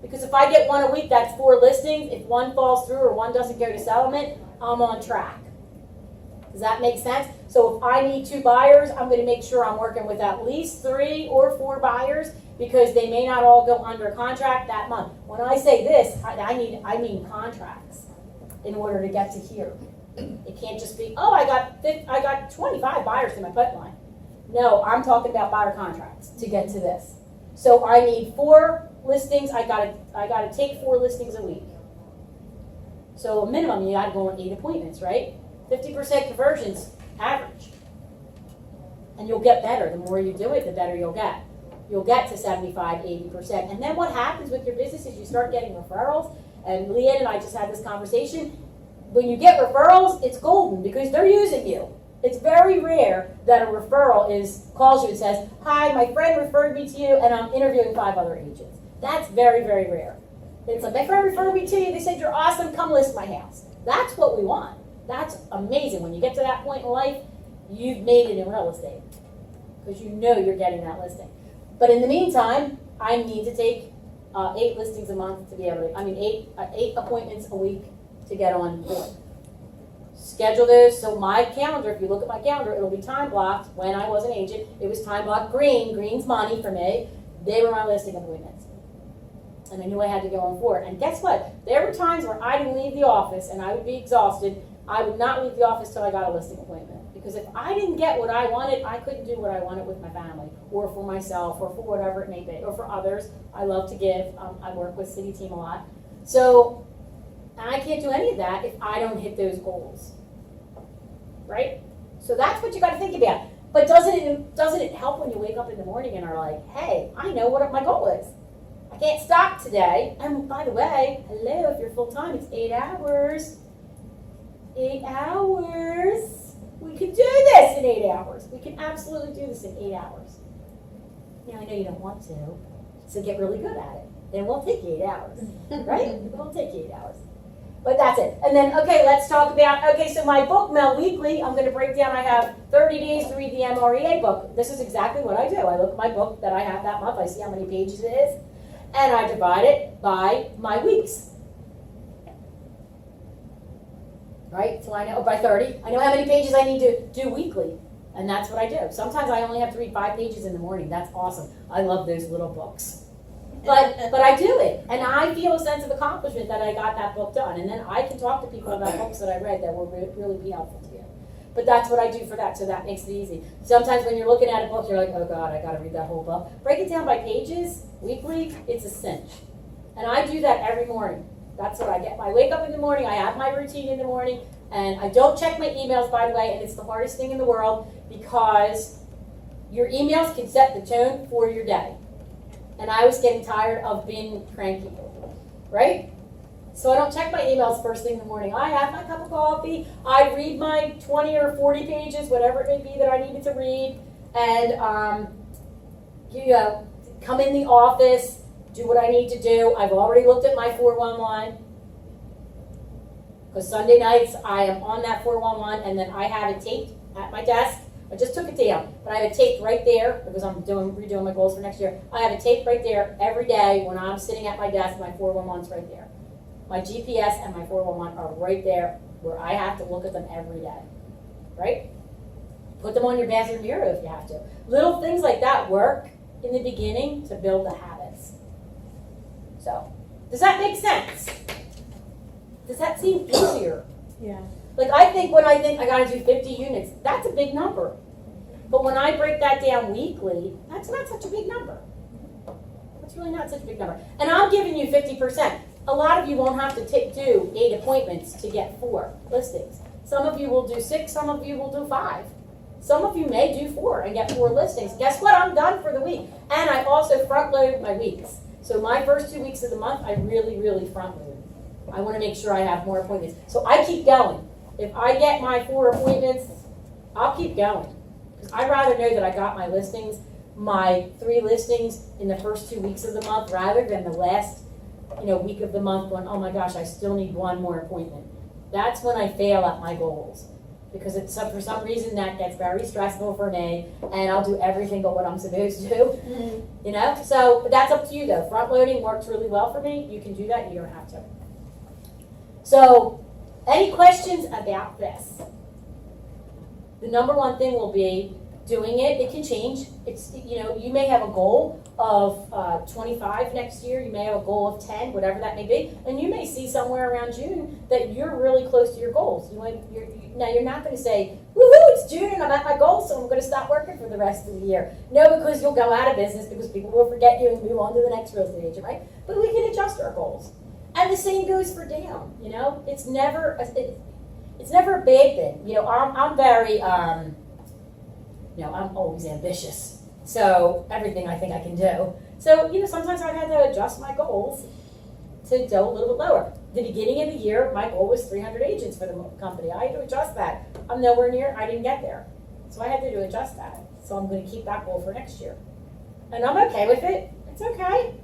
Because if I get 1 a week, that's 4 listings. If 1 falls through or 1 doesn't go to settlement, I'm on track. Does that make sense? So if I need 2 buyers, I'm going to make sure I'm working with at least 3 or 4 buyers because they may not all go under contract that month. When I say this, I mean contracts in order to get to here. It can't just be, oh, I got 25 buyers in my pipeline. No, I'm talking about buyer contracts to get to this. So I need 4 listings. I gotta take 4 listings a week. So a minimum, you gotta go on 8 appointments, right? 50% conversions, average. And you'll get better. The more you do it, the better you'll get. You'll get to 75, 80%. And then what happens with your business is you start getting referrals. And Leanne and I just had this conversation. When you get referrals, it's golden because they're using you. It's very rare that a referral calls you and says, hi, my friend referred me to you and I'm interviewing 5 other agents. That's very, very rare. It's like, my friend referred me to you, they said you're awesome, come list my house. That's what we want. That's amazing. When you get to that point in life, you've made it in real estate because you know you're getting that listing. But in the meantime, I need to take 8 listings a month to be able to, 8 appointments a week to get on board. Schedule those. So my calendar, if you look at my calendar, it'll be time blocked. When I was an agent, it was time blocked green. Green's money for me. They were my listing appointments. And I knew I had to go on board. And guess what? There were times where I didn't leave the office and I would be exhausted. I would not leave the office till I got a listing appointment. Because if I didn't get what I wanted, I couldn't do what I wanted with my family or for myself or for whatever it may be or for others. I love to give. I work with City Team a lot. So I can't do any of that if I don't hit those goals. Right? So that's what you got to think about. But doesn't it help when you wake up in the morning and are like, hey, I know what my goal is. I can't stop today. And by the way, hello, if you're full-time, it's 8 hours. 8 hours. We can do this in 8 hours. We can absolutely do this in 8 hours. Now, I know you don't want to, so get really good at it. It won't take you 8 hours, right? It won't take you 8 hours. But that's it. And then, okay, let's talk about, so my book, Mel Weekly, I'm going to break down, I have 30 days to read the MREA book. This is exactly what I do. I look at my book that I have that month, I see how many pages it is, and I divide it by my weeks. Right? So I know, by 30, I know how many pages I need to do weekly, and that's what I do. Sometimes I only have to read 5 pages in the morning. That's awesome. I love those little books. But I do it, and I feel a sense of accomplishment that I got that book done, and then I can talk to people about books that I read that will really be helpful to you. But that's what I do for that, so that makes it easy. Sometimes when you're looking at a book, you're like, oh God, I gotta read that whole book. Break it down by pages, weekly, it's a cinch. And I do that every morning. That's what I get. I wake up in the morning, I have my routine in the morning, and I don't check my emails, by the way, and it's the hardest thing in the world because your emails can set the tone for your day. And I was getting tired of being cranky, right? So I don't check my emails first thing in the morning. I have my cup of coffee, I read my 20 or 40 pages, whatever it may be that I needed to read, and come in the office, do what I need to do. I've already looked at my 411, because Sunday nights I am on that 411, and then I have it taped at my desk. I just took it down, but I have it taped right there because I'm redoing my goals for next year. I have it taped right there every day when I'm sitting at my desk. My 411's right there. My GPS and my 411 are right there where I have to look at them every day, right? Put them on your bathroom mirror if you have to. Little things like that work in the beginning to build the habits. So, does that make sense? Does that seem easier? Yeah. Like I think when I think I gotta do 50 units, that's a big number. But when I break that down weekly, that's not such a big number. That's really not such a big number. And I'm giving you 50%. A lot of you won't have to do 8 appointments to get 4 listings. Some of you will do 6, some of you will do 5. Some of you may do 4 and get 4 listings. Guess what? I'm done for the week. And I also front load my weeks. So my first 2 weeks of the month, I really, really front load. I want to make sure I have more appointments. So I keep going. If I get my 4 appointments, I'll keep going. Because I'd rather know that I got my listings, my 3 listings in the first 2 weeks of the month rather than the last week of the month going, oh my gosh, I still need 1 more appointment. That's when I fail at my goals. Because for some reason that gets very stressful for me and I'll do everything but what I'm supposed to do. So but that's up to you though. Front loading works really well for me. You can do that, you don't have to. So any questions about this? The number one thing will be doing it. It can change. It's you may have a goal of 25 next year. You may have a goal of 10, whatever that may be, and you may see somewhere around June that you're really close to your goals. Now you're not going to say, "Woohoo! It's June and I'm at my goal, so I'm going to stop working for the rest of the year." No, because you'll go out of business because people will forget you and move on to the next real estate agent, right? But we can adjust our goals. And the same goes for down. It's never a bad thing. I'm very, I'm always ambitious. So everything I think I can do. So sometimes I've had to adjust my goals to go a little bit lower. The beginning of the year, my goal was 300 agents for the company. I had to adjust that. I'm nowhere near. I didn't get there, so I had to adjust that. So I'm going to keep that goal for next year, and I'm okay with it. It's okay.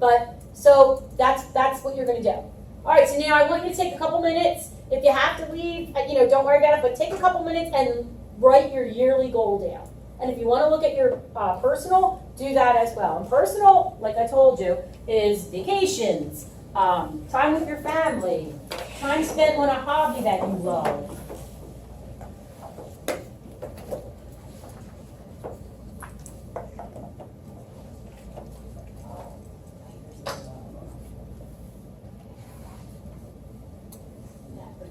But so that's what you're going to do. All right. So now I want you to take a couple minutes. If you have to leave, don't worry about it. But take a couple minutes and write your yearly goal down. And if you want to look at your personal, do that as well. And personal, like I told you, is vacations, time with your family, time spent on a hobby that you love.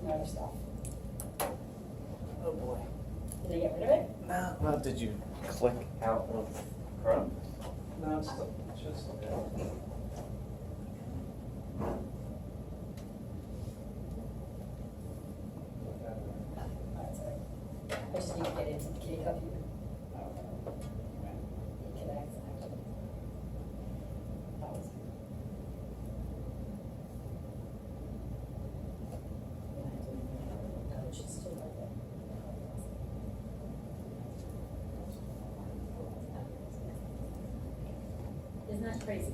Other stuff. Oh boy. Did I get rid of it? No, did you click out of Chrome? No, it's just I just need to get into KW. Connect, actually. No, it should still right there. Isn't that crazy?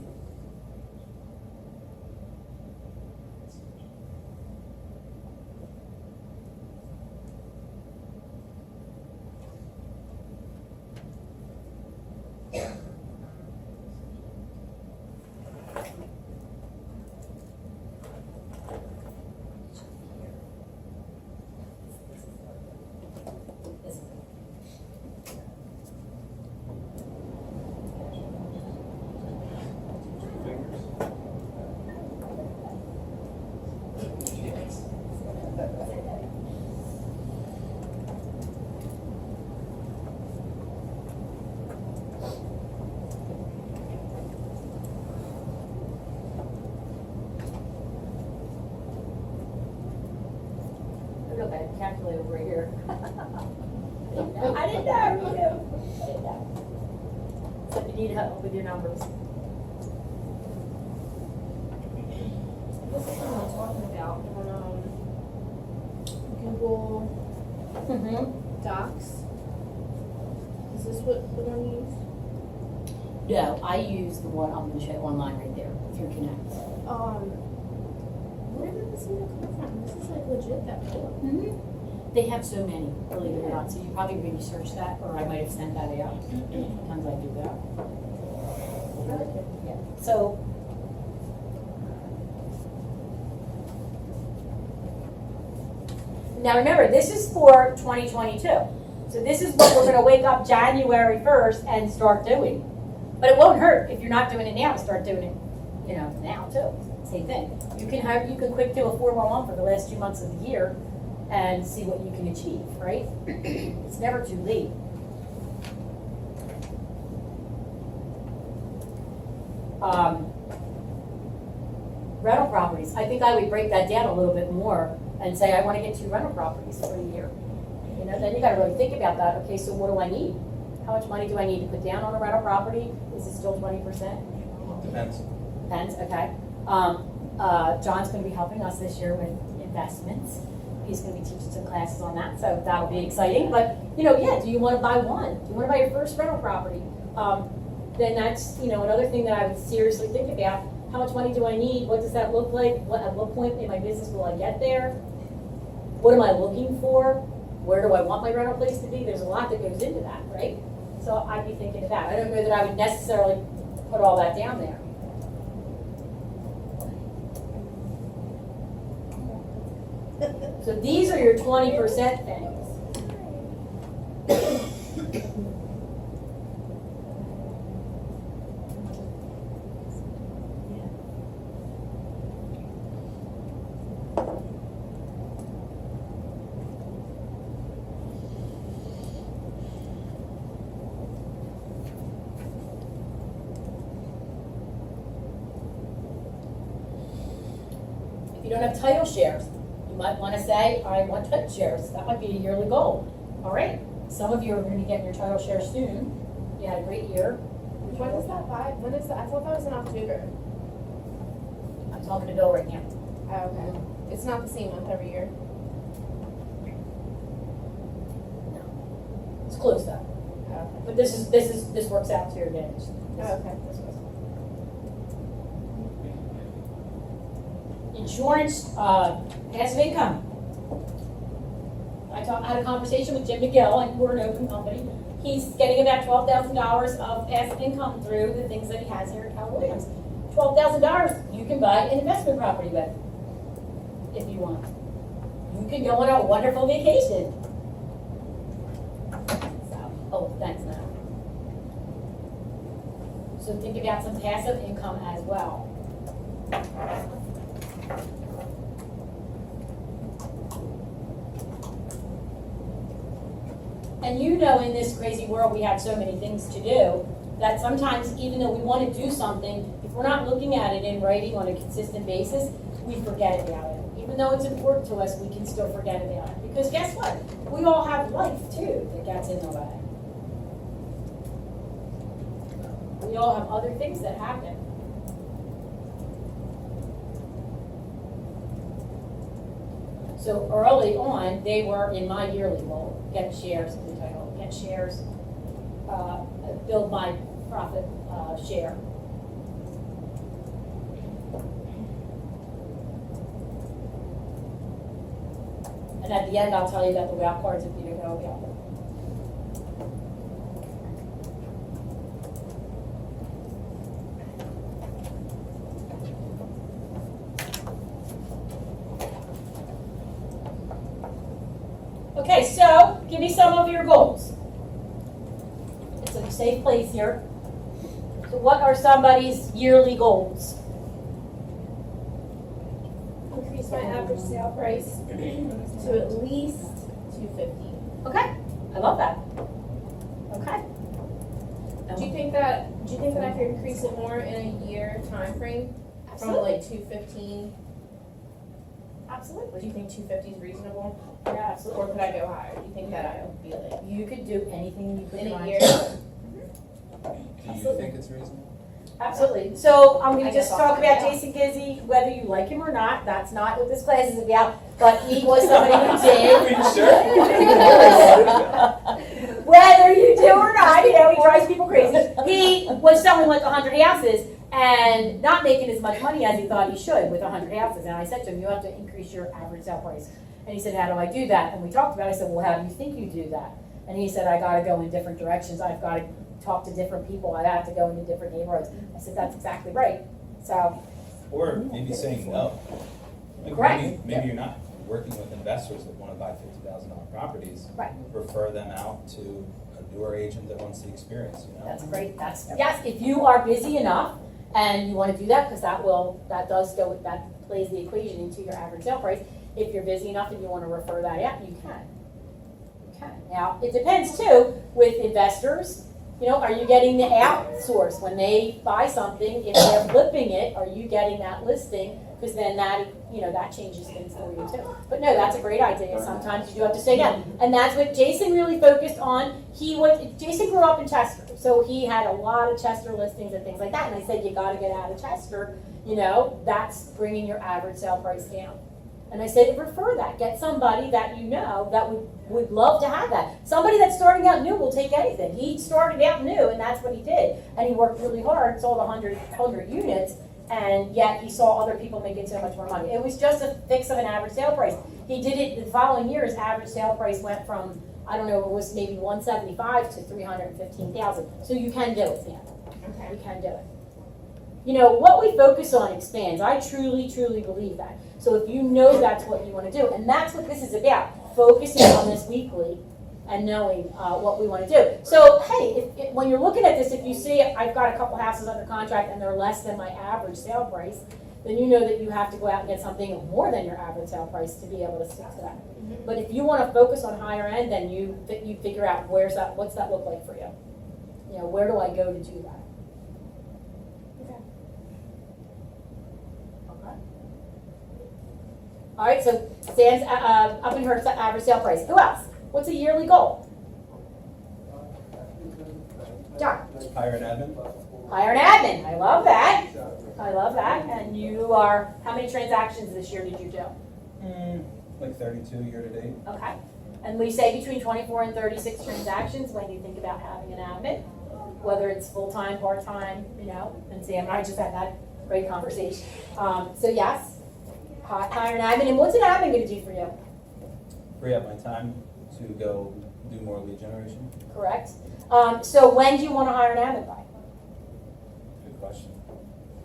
a calculator over here. I didn't know, you knew. I didn't know. So if you need help with your numbers. This is what I'm talking about on Google Mm-hmm. Docs. Is this what the one you use? No, I use the one I'm gonna show you online right there through Connect. Where did this email come from? This is like legit that cool. Mm-hmm. They have so many, believe it or not, so you probably maybe search that, or I might have sent that out. Sometimes I do that. Yeah, so. Now remember, this is for 2022. So this is what we're gonna wake up January 1st and start doing. But it won't hurt if you're not doing it now, start doing it, now too. Same thing. You can quick do a 411 for the last 2 months of the year and see what you can achieve, right? It's never too late. Rental properties, I think I would break that down a little bit more and say, I wanna get 2 rental properties for the year. Then you gotta really think about that. Okay, so what do I need? How much money do I need to put down on a rental property? Is it still 20%? Depends. Depends, okay. John's gonna be helping us this year with investments. He's gonna be teaching some classes on that, so that'll be exciting. But, yeah, do you wanna buy one? Do you wanna buy your first rental property? Then that's, another thing that I would seriously think about. How much money do I need? What does that look like? At what point in my business will I get there? What am I looking for? Where do I want my rental place to be? There's a lot that goes into that, right? So I'd be thinking of that. I don't know that I would necessarily put all that down there. So these are your 20% things. If you don't have title shares, you might want to say, I want title shares. That might be a yearly goal. All right. Some of you are going to get your title share soon. You had a great year. When is that by? When is that? I thought that was in October. I'm talking to Bill right now. Oh, okay. It's not the same month every year. It's close though. Oh, okay. But this works out to your advantage. Oh, okay. Insurance, passive income. I had a conversation with Jim McGill, and we're an open company. He's getting about $12,000 of passive income through the things that he has here at Keller Williams. $12,000 you can buy an investment property with, if you want. You can go on a wonderful vacation. Oh, thanks, Matt. So think about some passive income as well. And in this crazy world, we have so many things to do that sometimes, even though we want to do something, if we're not looking at it in writing on a consistent basis, we forget about it. Even though it's important to us, we can still forget about it. Because guess what? We all have life, too, that gets in the way. We all have other things that happen. So early on, they were in my yearly goal, get shares of the title, get shares, build my profit share. And at the end, I'll tell you about the wild cards if you don't know about them. Okay, so give me some of your goals. It's a safe place here. So what are somebody's yearly goals? Increase my average sale price to at least $250. Okay, I love that. Okay. Do you think that I could increase it more in a year time frame? From like 215 Absolutely. Do you think 250 is reasonable? Yeah, Or absolutely. could I go higher? Do you think that I'll be like, You could do anything you put in your a mind year? to. Do you Absolutely. think it's reasonable? Absolutely. So I'm I gonna guess just I'll talk find about out. Jason Gizzi, whether you like him or not. That's not what this class is about. But he was somebody who did. Are you sure? Whether you do or not, you know, he drives people crazy. He was selling like 100 houses and not making as much money as he thought he should with 100 houses. And I said to him, you have to increase your average sale price. And he said, how do I do that? And we talked about it. I said, well, how do you think you do that? And he said, I gotta go in different directions. I've gotta talk to different people. I have to go into different neighborhoods. I said, that's exactly right. So, Or maybe saying no. Like Correct. maybe you're not working with investors that wanna buy $50,000 properties. right. Refer them out to a newer agent that wants the experience, you know? That's great, yes, if you are busy enough and you wanna do that, because that plays the equation into your average sale price. If you're busy enough and you wanna refer that out, you can. You can. Now, it depends too, with investors, you know, are you getting the outsource? When they buy something, if they're flipping it, are you getting that listing? Because then that, you know, that changes things for you too. But no, that's a great idea. Sometimes you do have to say no. And that's what Jason really focused on. Jason grew up in Chester, so he had a lot of Chester listings and things like that. And I said, you gotta get out of Chester, you know, that's bringing your average sale price down. And I said, refer that, get somebody that you know that would love to have that. Somebody that's starting out new will take anything. He started out new and that's what he did. And he worked really hard, sold 100 units, and yet he saw other people making so much more money. It was just a fix of an average sale price. He did it the following year, his average sale price went from, I don't know, it was maybe 175 to 315,000. So you can do it, Sam. Okay. You can do it. You know, what we focus on expands. I truly, truly believe that. So if you know that's what you want to do, and that's what this is about, focusing on this weekly and knowing what we want to do. So, hey, when you're looking at this, if you see I've got a couple houses under contract and they're less than my average sale price, then you know that you have to go out and get something more than your average sale price to be able to stick to that. But if you want to focus on higher end, then you figure out what's that look like for you. You know, where do I go to do that? All right, so Sam's up in her average sale price. Who else? What's a yearly goal? John. Hire an admin? Hire an admin. I love that. I love that. And you are, how many transactions this year did you do? Like 32 year to date. Okay. And we say between 24 and 36 transactions when you think about having an admin, whether it's full-time, part-time, you know, and Sam and I just had that great conversation. So yes, hire an admin. And what's an admin going to do for you? Free up my time to go do more lead generation. Correct. So when do you want to hire an admin by? Good question.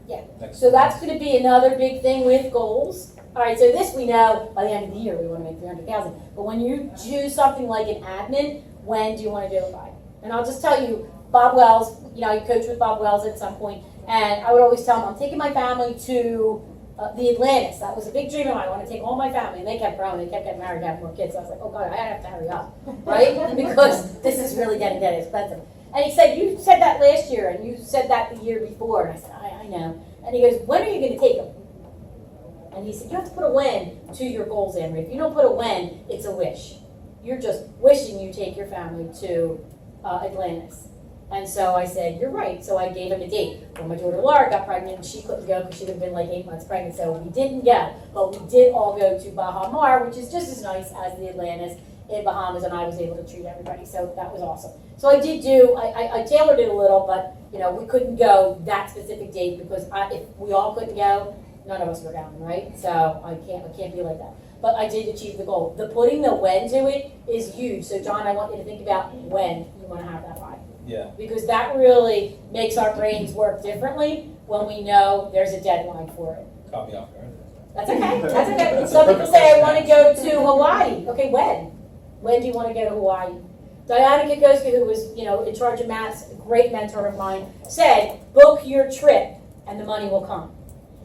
Yeah. Next So that's going to be another big thing with goals. All right, so this we know by the end of the year we want to make 300,000. But when you do something like an admin, when do you want to do it by? And I'll just tell you, Bob Wells, you know, I coached with Bob Wells at some point, and I would always tell him, I'm taking my family to the Atlantis. That was a big dream of mine. I want to take all my family, and they kept growing. They kept getting married, having more kids. So I was like, oh God, I have to hurry up, right? Because this is really getting expensive. And he said, you said that last year, and you said that the year before. And I said, I know. And he goes, when are you going to take them? And he said, you have to put a when to your goals, Amory. If you don't put a when, it's a wish. You're just wishing you take your family to Atlantis. And so I said, you're right. So I gave him a date. When my daughter Laura got pregnant, she couldn't go because she'd have been like 8 months pregnant. So we didn't go. But we did all go to Baha Mar, which is just as nice as the Atlantis in Bahamas. And I was able to treat everybody. So that was awesome. So I did do, I tailored it a little, but you know, we couldn't go that specific date because if we all couldn't go, none of us were going, right? So I can't be like that. But I did achieve the goal. The putting the when to it is huge. So John, I want you to think about when you want to have that by. Yeah. Because that really makes our brains work differently when we know there's a deadline for it. Caught me off guard. That's okay. That's okay. Some people say I want to go to Hawaii. Okay, when? When do you want to go to Hawaii? Diana Kokoska, who was, you know, in charge of maths, a great mentor of mine, said, book your trip and the money will come.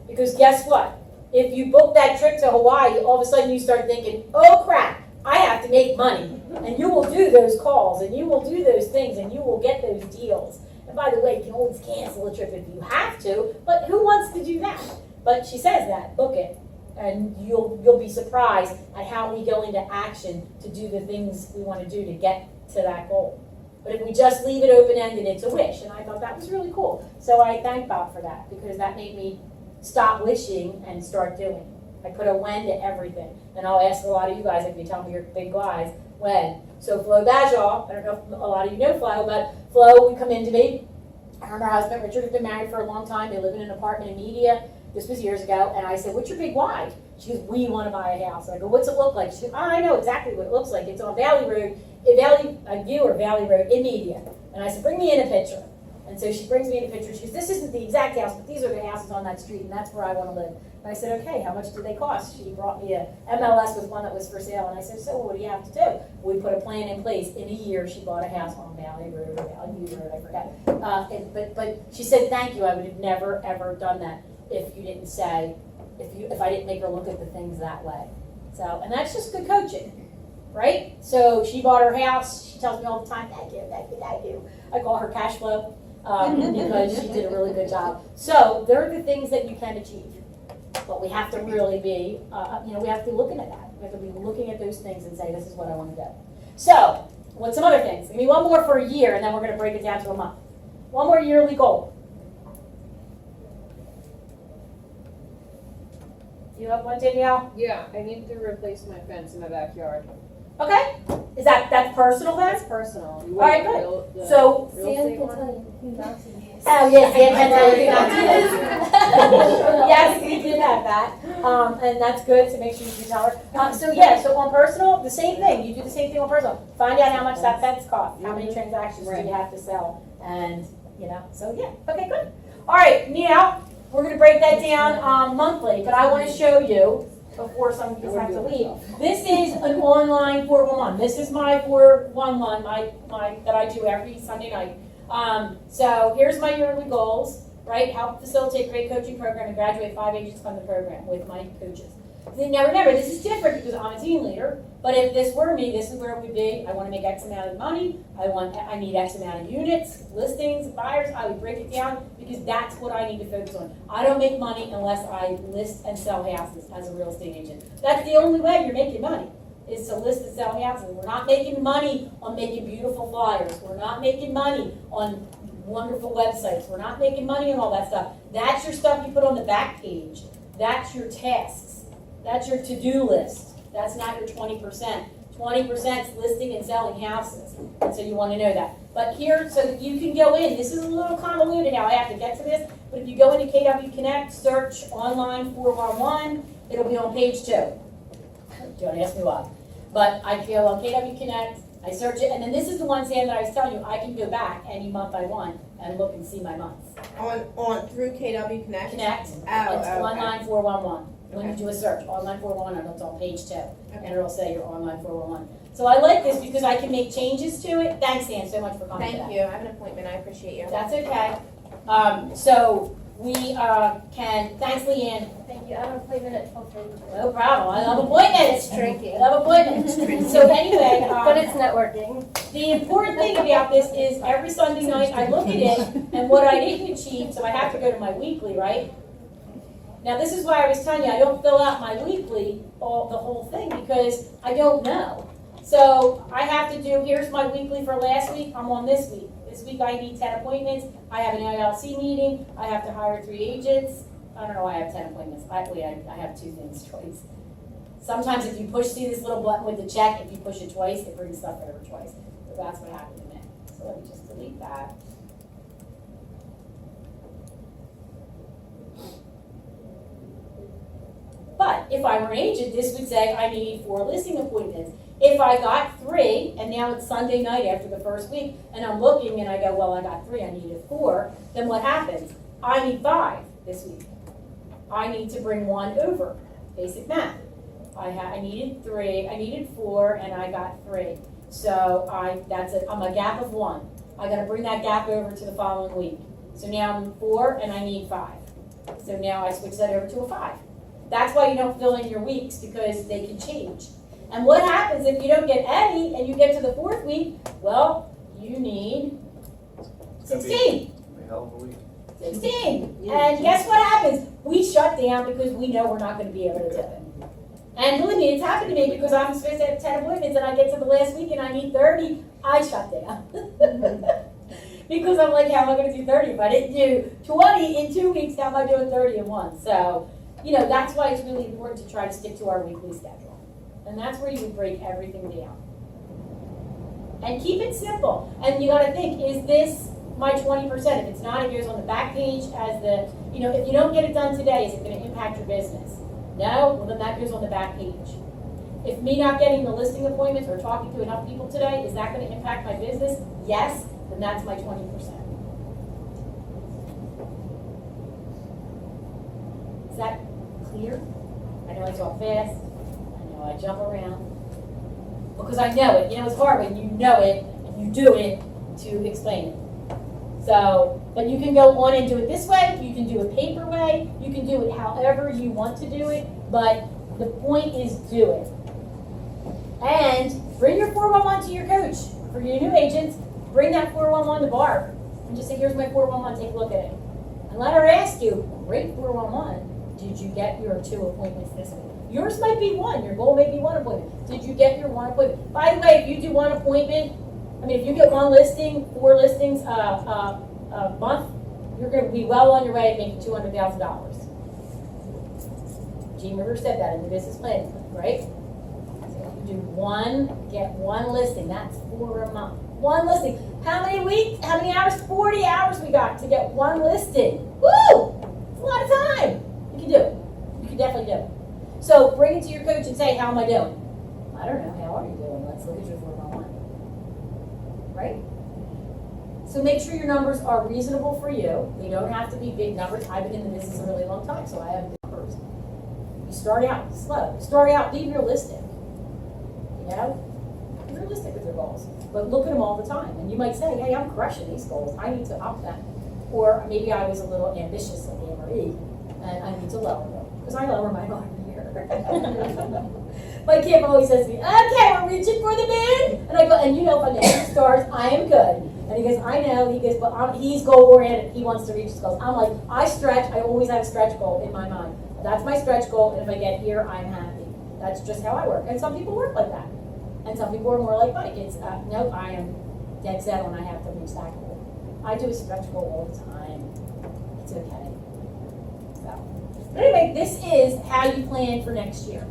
Because guess what? If you book that trip to Hawaii, all of a sudden you start thinking, oh crap, I have to make money. And you will do those calls, and you will do those things, and you will get those deals. And by the way, you can always cancel a trip if you have to, but who wants to do that? But she says that, book it. and you'll be surprised at how we go into action to do the things we want to do to get to that goal. But if we just leave it open-ended, it's a wish, and I thought that was really cool. So I thank Bob for that, because that made me stop wishing and start doing. I put a when to everything, and I'll ask a lot of you guys, if you tell me your big whys, when. So Flo Bajal, I don't know if a lot of you know Flo, but Flo would come into me. Her and her husband Richard have been married for a long time. They live in an apartment in Media. This was years ago, and I said, "What's your big why?" She goes, "We want to buy a house." And I go, "What's it look like?" She goes, "I know exactly what it looks like. It's on Valley Road, Valley Road in Media." And I said, "Bring me in a picture." And so she brings me in a picture. She goes, "This isn't the exact house, but these are the houses on that street, and that's where I want to live." And I said, "Okay, how much do they cost?" She brought me a MLS with one that was for sale, and I said, "So what do you have to do?" We put a plan in place. In a year, she bought a house on Valley Road or Valley Road, I forgot. But she said, "Thank you. I would have never ever done that if you didn't say, if I didn't make her look at the things that way." So, and that's just good coaching, right? So she bought her house. She tells me all the time, "Thank you, thank you, thank you." I call her cash flow because she did a really good job. So there are the things that you can achieve. But we have to really be, we have to be looking at that. We have to be looking at those things and say, this is what I want to do. So, what's some other things? Give me one more for a year, and then we're going to break it down to a month. One more yearly goal. You have one, Danielle? Yeah, I need to replace my fence in my backyard. Okay. That's personal then? That's personal. All right, good. So, Sam can tell you who not to use. oh yes, Sam can tell you not to use. Yes, we did have that, and that's good to make sure you tell her. So on personal, the same thing. You do the same thing on personal. Find out how much that fence costs. How many transactions do you have to sell, and So yeah, okay, good. All right, now we're going to break that down monthly, but I want to show you before some of you have to leave. This is an online 411. This is my 411, my that I do every Sunday night. So here's my yearly goals, right? Help facilitate great coaching program and graduate 5 agents from the program with my coaches. Now remember, this is different because I'm a team leader, but if this were me, this is where it would be. I want to make X amount of money. I need X amount of units, listings, buyers. I would break it down because that's what I need to focus on. I don't make money unless I list and sell houses as a real estate agent. That's the only way you're making money, is to list and sell houses. We're not making money on making beautiful flyers. We're not making money on wonderful websites. We're not making money on all that stuff. That's your stuff you put on the back page. That's your tasks. That's your to-do list. That's not your 20%. 20% is listing and selling houses. And so you want to know that. But here, so that you can go in, this is a little convoluted how I have to get to this, but if you go into KW Connect, search online 411, it'll be on page 2. Don't ask me why. But I go on KW Connect, I search it, and then this is the one, Sam, that I was telling you, I can go back any month I want and look and see my months. On through KW Connect? Connect, it's online 411. When you do a search, online 411, and it's on page 2, and it'll say your online 411. So I like this because I can make changes to it. Thanks, Ann, so much for coming today. Thank you. I have an appointment. I appreciate you. That's okay. So we can, thanks, Leanne. Thank you. I have an appointment at 12:30. No problem. I love appointments. It's tricky. I love appointments. So anyway, But it's networking. the important thing about this is every Sunday night I look at it and what I didn't achieve, so I have to go to my weekly, right? Now this is why I was telling you I don't fill out my weekly, the whole thing, because I don't know. So I have to do, here's my weekly for last week, I'm on this week. This week I need 10 appointments, I have an LLC meeting, I have to hire 3 agents. I don't know why I have 10 appointments. I have 2 things twice. Sometimes if you see this little button with the check, if you push it twice, it brings stuff over twice. So that's what happened to me. So let me just delete that. But if I were an agent, this would say I need 4 listing appointments. If I got 3, and now it's Sunday night after the first week, and I'm looking and I go, well, I got 3, I needed 4, then what happens? I need 5 this week. I need to bring 1 over. Basic math. I needed 3, I needed 4, and I got 3. So I'm a gap of 1. I got to bring that gap over to the following week. So now I'm 4, and I need 5. So now I switch that over to a 5. That's why you don't fill in your weeks, because they can change. And what happens if you don't get any and you get to the 4th week? Well, you need 16. A hell of a week. 16. And guess what happens? We shut down because we know we're not gonna be able to do it. And believe me, it's happened to me because I'm supposed to have 10 appointments and I get to the last week and I need 30, I shut down. Because I'm like, how am I gonna do 30? If I didn't do 20 in 2 weeks, how am I doing 30 in one? So, that's why it's really important to try to stick to our weekly schedule. And that's where you would break everything down. And keep it simple. And you gotta think, is this my 20%? If it's not, it goes on the back page as the, if you don't get it done today, is it gonna impact your business? No? Well, then that goes on the back page. If me not getting the listing appointments or talking to enough people today, is that gonna impact my business? Yes, then that's my 20%. Is that clear? I know I talk fast. I know I jump around. Because I know it. It's hard when you know it and you do it to explain it. So, but you can go on and do it this way. You can do it paper way. You can do it however you want to do it. But the point is do it. And bring your 411 to your coach. For your new agents, bring that 411 to Barb. And just say, here's my 411, take a look at it. And let her ask you, great 411, did you get your 2 appointments this week? Yours might be 1, your goal may be 1 appointment. Did you get your 1 appointment? By the way, if you do 1 appointment, if you get 1 listing, 4 listings a month, you're going to be well on your way to making $200,000. Gene River said that in the business plan, right? So if you do get 1 listing, that's 4 a month. 1 listing. How many weeks, how many hours? 40 hours we got to get 1 listing. Woo! It's a lot of time. You can do it. You can definitely do it. So bring it to your coach and say, how am I doing? I don't know, how are you doing? Let's look at your 411. Right? So make sure your numbers are reasonable for you. They don't have to be big numbers. I've been in the business a really long time, so I have big numbers. You start out slow. You start out, be realistic. Be realistic with your goals. But look at them all the time. And you might say, hey, I'm crushing these goals. I need to up them. Or maybe I was a little ambitious like Anne-Marie, and I need to lower them. Because I lower mine every year. My kid always says to me, okay, we're reaching for the moon. And I go, and if I get the stars, I am good. And he goes, I know. He goes, but he's goal oriented. He wants to reach his goals. I'm like, I stretch. I always have a stretch goal in my mind. That's my stretch goal. And if I get here, I'm happy. That's just how I work. And some people work like that. And some people are more like Mike. It's, nope, I am dead set on I have to reach that goal. I do a stretch goal all the time. It's okay. But anyway, this is how you plan for next year.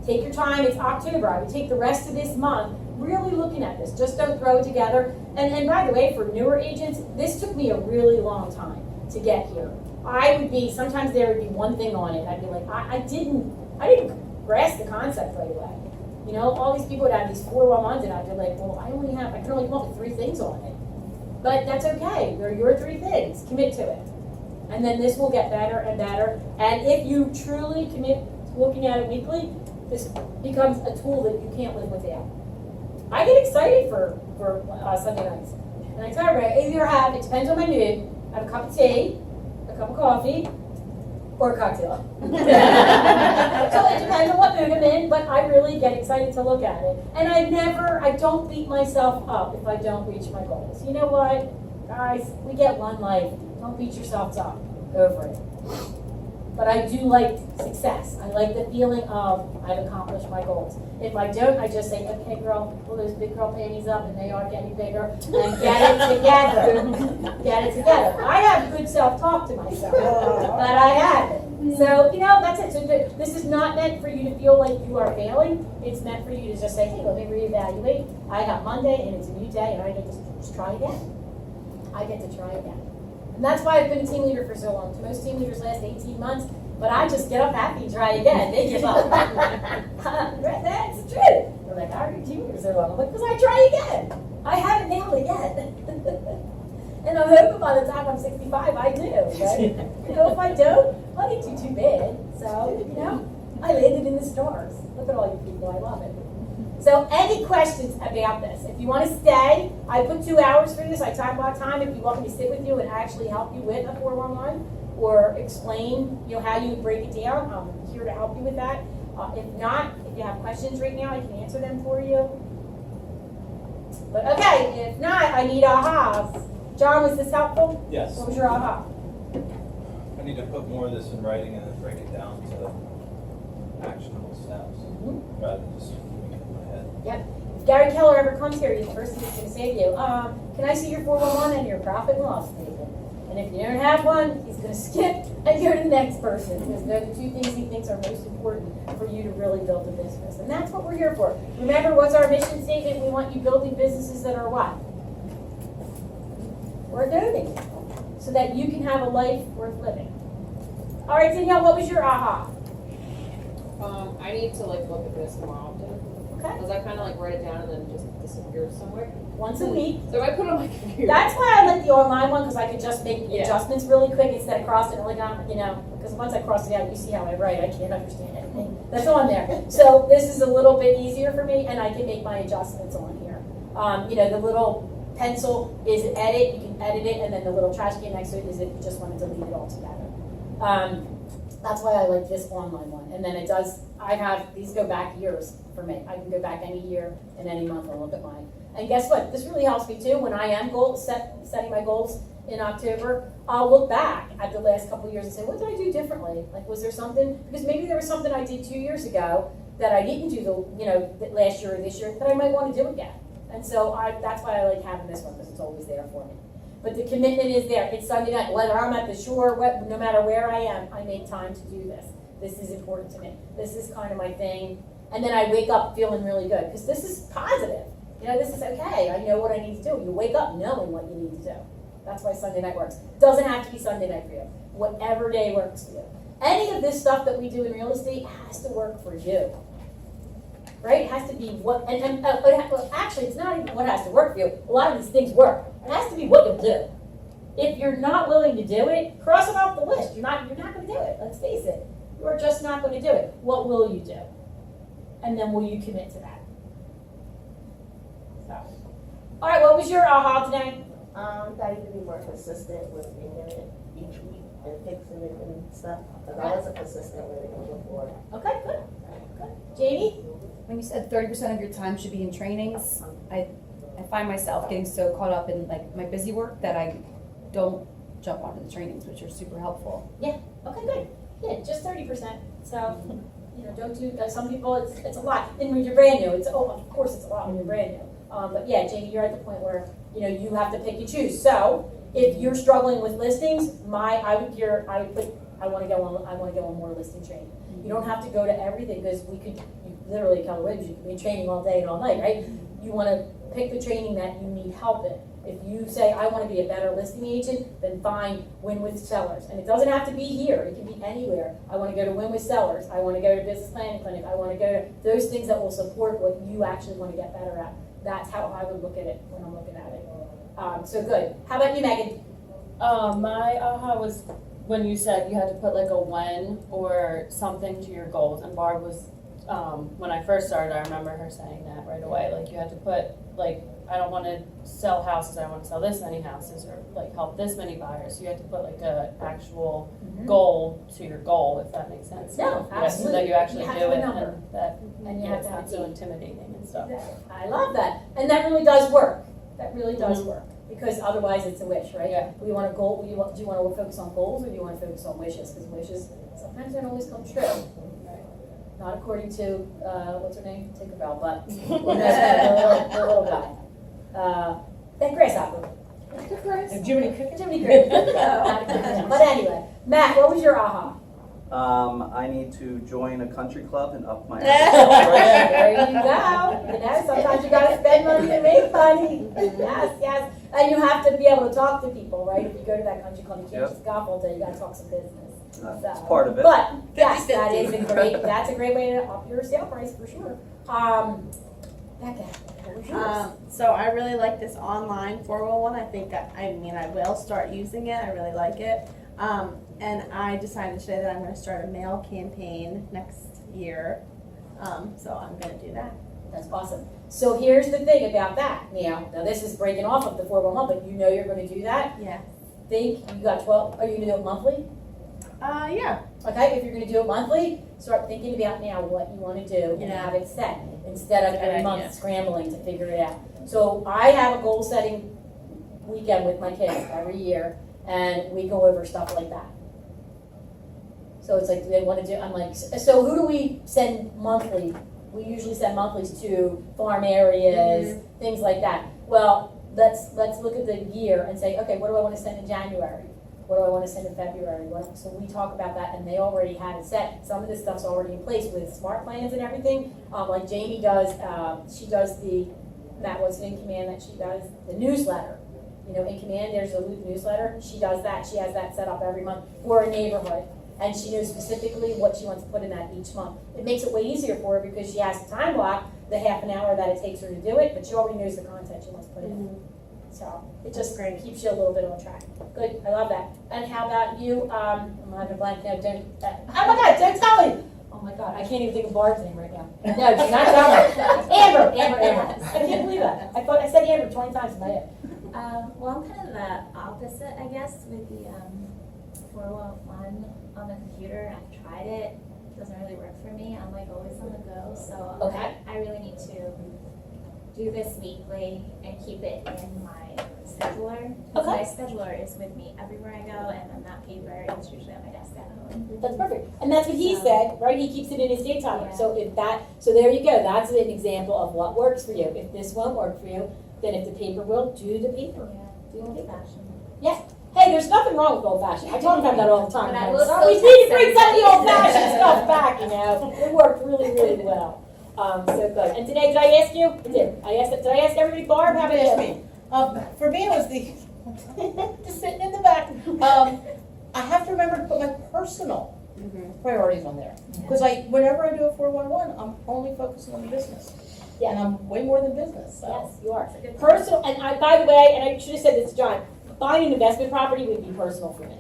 Take your time. It's October. I would take the rest of this month really looking at this. Just don't throw it together. And by the way, for newer agents, this took me a really long time to get here. Sometimes there would be one thing on it. I'd be like, I didn't grasp the concept right away. All these people would have these 411s and I'd be like, well, I can only come up with 3 things on it. But that's okay. They're your 3 things. Commit to it. And then this will get better and better. And if you truly commit to looking at it weekly, this becomes a tool that you can't live without. I get excited for Sunday nights. And I tell everybody, it depends on my mood, I have a cup of tea, a cup of coffee, or a cocktail. So it depends on what mood I'm in, but I really get excited to look at it. And I don't beat myself up if I don't reach my goals. You know what, guys, we get one life. Don't beat yourselves up over it. But I do like success. I like the feeling of I've accomplished my goals. If I don't, I just say, okay, girl, pull those big girl panties up, and they are getting bigger, and get it together. Get it together. I have good self-talk to myself, but I haven't. So, that's it. So this is not meant for you to feel like you are failing. It's meant for you to just say, hey, let me reevaluate. I got Monday, and it's a new day, and I get to just try again. I get to try again. And that's why I've been a team leader for so long. Most team leaders last 18 months, but I just get up happy and try again. They give up. That's the truth. They're like, how are you team leaders so long? I'm like, because I try again. I haven't nailed it yet. And I'm hoping by the time I'm 65, I do. Right? If I don't, I didn't do too bad. So, I landed in the stars. Look at all you people. I love it. So any questions about this? If you want to stay, I put 2 hours for this. I time by time. If you want me to sit with you and actually help you with a 411 or explain, how you would break it down, I'm here to help you with that. If not, if you have questions right now, I can answer them for you. But okay, if not, I need ahas. John, was this helpful? Yes. What was your aha? I need to put more of this in writing and then break it down to actionable steps, rather than just keeping it in my head. Yep. If Gary Keller ever comes here, he's the first thing he's gonna say to you, can I see your 411 and your profit and loss statement? And if you don't have one, he's gonna skip and go to the next person, because they're the two things he thinks are most important for you to really build a business. And that's what we're here for. Remember, what's our mission statement? We want you building businesses that are what? Worth owning, so that you can have a life worth living. All right, Danielle, what was your aha? I need to like look at this more often, Okay, because I kind of like write it down and then it just disappears somewhere. once a week. So if I put it on my computer. That's why I like the online one, because I could just make the Yeah. adjustments really quick instead of crossing it, like, because once I cross it out, you see how I write, I can't understand anything that's on there. So this is a little bit easier for me, and I can make my adjustments on here. The little pencil is edit, you can edit it, and then the little trash can next to it is if you just want to delete it altogether. That's why I like this online one. And then it does, these go back years for me. I can go back any year and any month and look at mine. And guess what? This really helps me too. When I am setting my goals in October, I'll look back at the last couple of years and say, what did I do differently? Like, was there something? Because maybe there was something I did 2 years ago that I didn't do last year or this year that I might want to do again. And so that's why I like having this one, because it's always there for me. But the commitment is there. It's Sunday night. Whether I'm at the shore, no matter where I am, I make time to do this. This is important to me. This is kind of my thing. And then I wake up feeling really good, because this is positive. This is okay. I know what I need to do. You wake up knowing what you need to do. That's why Sunday night works. Doesn't have to be Sunday night for you. Whatever day works for you. Any of this stuff that we do in real estate has to work for you. Right? It has to be what, actually, it's not even what has to work for you. A lot of these things work. It has to be what you'll do. If you're not willing to do it, cross it off the list. You're not going to do it. Let's face it. You are just not going to do it. What will you do? And then will you commit to that? So, all right. What was your aha today? That you can be more consistent with reading it each week and fixing it and stuff. Because I wasn't consistent with it before. Okay, good. Jamie? When you said 30% of your time should be in trainings, I find myself getting so caught up in like my busy work that I don't jump onto the trainings, which are super helpful. Yeah. Okay, good. Yeah, just 30%. So, don't do. Some people, it's a lot. And when you're brand new, of course it's a lot when you're brand new. But yeah, Jamie, you're at the point where you have to pick and choose. So if you're struggling with listings, I want to go on more listing training. You don't have to go to everything, because you literally, Keller Williams, you could be training all day and all night, right? You want to pick the training that you need help in. If you say, I want to be a better listing agent, then find Win with Sellers. And it doesn't have to be here. It can be anywhere. I want to go to Win with Sellers. I want to go to Business Planning Clinic. I want to go to those things that will support what you actually want to get better at. That's how I would look at it when I'm looking at it. So good. How about you, Megan? My aha was when you said you had to put like a when or something to your goals. And Barb was, when I first started, I remember her saying that right away. Like you had to put, like, I don't want to sell houses, I want to sell this many houses, or like help this many buyers. So you have to put like a actual goal to your goal, if that makes sense. No, Yeah, so that you actually have do to have it, a number. and And you have to it's have not so intimidating and stuff. I love that. And that really does work. That really does work. Because otherwise it's a wish, right? Yeah. We want a goal. Do you want to focus on goals, or do you want to focus on wishes? Because wishes sometimes don't always come true. Not according to, what's her name? Tinkerbell, but the little guy. That grasshopper. Jiminy Cricket. Jiminy Cricket. But anyway, Matt, what was your aha? I need to join a country club and up my. There you go. Sometimes you gotta spend money to make money. Yes. And you have to be able to talk to people, right? If you go to that country club, you can't just golf all day. You gotta talk some business. That's part of it. But yes, that's a great way to up your sale price for sure. Becca, what was yours? So I really like this online 411. I think I will start using it. I really like it. And I decided today that I'm going to start a mail campaign next year. So I'm going to do that. That's awesome. So here's the thing about that. Now this is breaking off of the 411, but you're going to do that. Yeah. Think you got 12. Are you going to do it monthly? Yeah. Okay, if you're going to do it monthly, start thinking about now what you want to do and have it set instead of every month scrambling to figure it out. So I have a goal setting weekend with my kids every year, and we go over stuff like that. So it's like, do they wanna do, I'm like, so who do we send monthly? We usually send monthlies to farm areas, things like that. Well, let's look at the year and say, okay, what do I wanna send in January? What do I wanna send in February? So we talk about that, and they already had it set. Some of this stuff's already in place with smart plans and everything. Like Jamie does, she does Matt was in command that she does the newsletter. You know, in command, there's a loop newsletter. She does that. She has that set up every month for a neighborhood. And she knows specifically what she wants to put in that each month. It makes it way easier for her because she has to time block the half an hour that it takes her to do it, but she already knows the content she wants to put in. So it just keeps you a little bit on track. Good, I love that. And how about you? I'm having a blank now. Oh my God, don't tell me. Oh my God, I can't even think of Barb's name right now. No, do not tell me. Amber. I can't believe that. I said Amber 20 times in my head. Well, I'm kind of the opposite, I guess, with the 401 on the computer. I've tried it. It doesn't really work for me. I'm like always on the go. So Okay. I really need to do this weekly and keep it in my scheduler. Because my scheduler is with me everywhere I go, and then that paper is usually on my desk at home. That's perfect. And that's what he said, right? He keeps it in his day timer. So so there you go. That's an example of what works for you. If this won't work for you, then if the paper will, do the paper. Yeah, do old fashioned. Yeah. Hey, there's nothing wrong with old fashioned. I talk about that all the time. But I will We still need to bring text some of the old everybody. fashioned stuff back, you know. It worked really, really well. So good. And today, did I ask you? I did. Did I ask everybody? Barb, how about you? For me, it was just sitting in the back. I have to remember to put my personal priorities on there. Because whenever I do a 411, I'm only focusing on the business. Yeah. And I'm way more than business, so. Yes, you are. Personal, and by the way, and I should have said this to John, buying an investment property would be personal for me.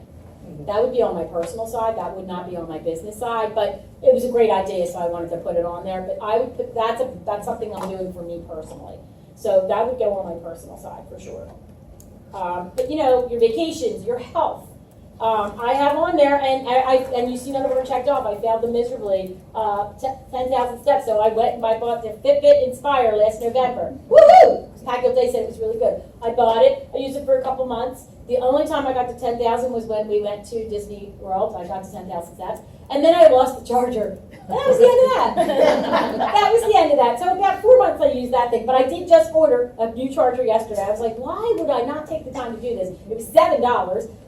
That would be on my personal side, that would not be on my business side, but it was a great idea, so I wanted to put it on there. But I would put, that's something I'm doing for me personally. So that would go on my personal side for sure. But you know, your vacations, your health. I have on there, and you see none of them are checked off. I failed them miserably. 10,000 steps. So I went and I bought the Fitbit Inspire last November. Woohoo! Pack Up Day said it was really good. I bought it. I used it for a couple months. The only time I got to 10,000 was when we went to Disney World. I got to 10,000 steps, and then I lost the charger. That was the end of that. That was the end of that. So about 4 months I used that thing, but I did just order a new charger yesterday. I was like, why would I not take the time to do this? It was $7,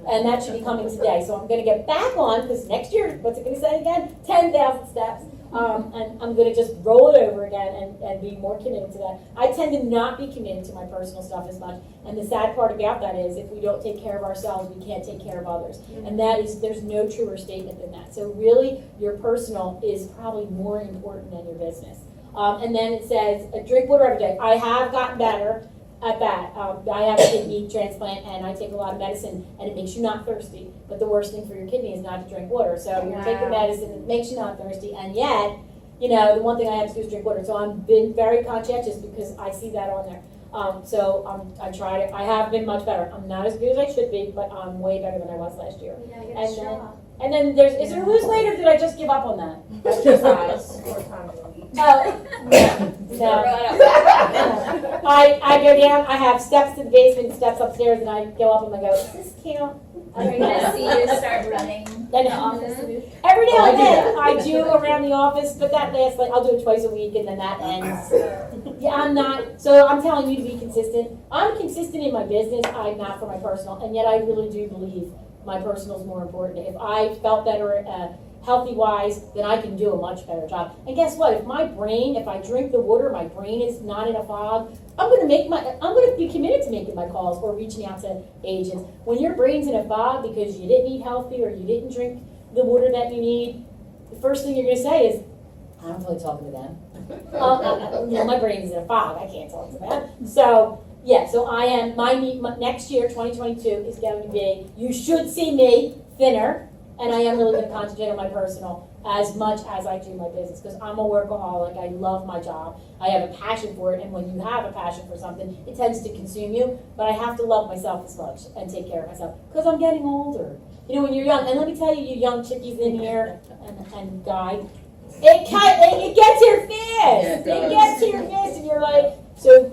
and that should be coming today. So I'm going to get back on, because next year, what's it going to say again? 10,000 steps. And I'm going to just roll it over again and be more committed to that. I tend to not be committed to my personal stuff as much. And the sad part about that is if we don't take care of ourselves, we can't take care of others. And that is, there's no truer statement than that. So really, your personal is probably more important than your business. And then it says, drink water every day. I have gotten better at that. I have a kidney transplant and I take a lot of medicine and it makes you not thirsty. But the worst thing for your kidney is not to drink water. So you're taking medicine, it makes you not thirsty, and yet, you know, the one thing I have to do is drink water. So I've been very conscientious because I see that on there. I tried it. I have been much better. I'm not as good as I should be, but I'm way better than I was last year. And then there's, is there a lose weight or did I just give up on that? Exercise 4 times a week. No. I go down, I have steps to the basement, steps upstairs, and I go up and I go, does this count? Are we gonna see you start running the office? Every now and then I do around the office, but that lasts like, I'll do it twice a week and then that ends. Yeah, I'm not, so I'm telling you to be consistent. I'm consistent in my business, I'm not for my personal, and yet I really do believe my personal is more important. If I felt better healthy-wise, then I can do a much better job. And guess what? If I drink the water, my brain is not in a fog, I'm gonna be committed to making my calls or reaching out to agents. When your brain's in a fog because you didn't eat healthy or you didn't drink the water that you need, the first thing you're gonna say is, I don't feel like talking to them. You know, my brain is in a fog, I can't talk to them. So, yeah, so I am, my next year, 2022, is going to be, you should see me thinner, and I am really going to concentrate on my personal as much as I do my business, because I'm a workaholic, I love my job, I have a passion for it, and when you have a passion for something, it tends to consume you, but I have to love myself as much and take care of myself, because I'm getting older. You know, when you're young, and let me tell you, you young chickies in here, and guy, it gets here fast, it gets here fast, and you're like, so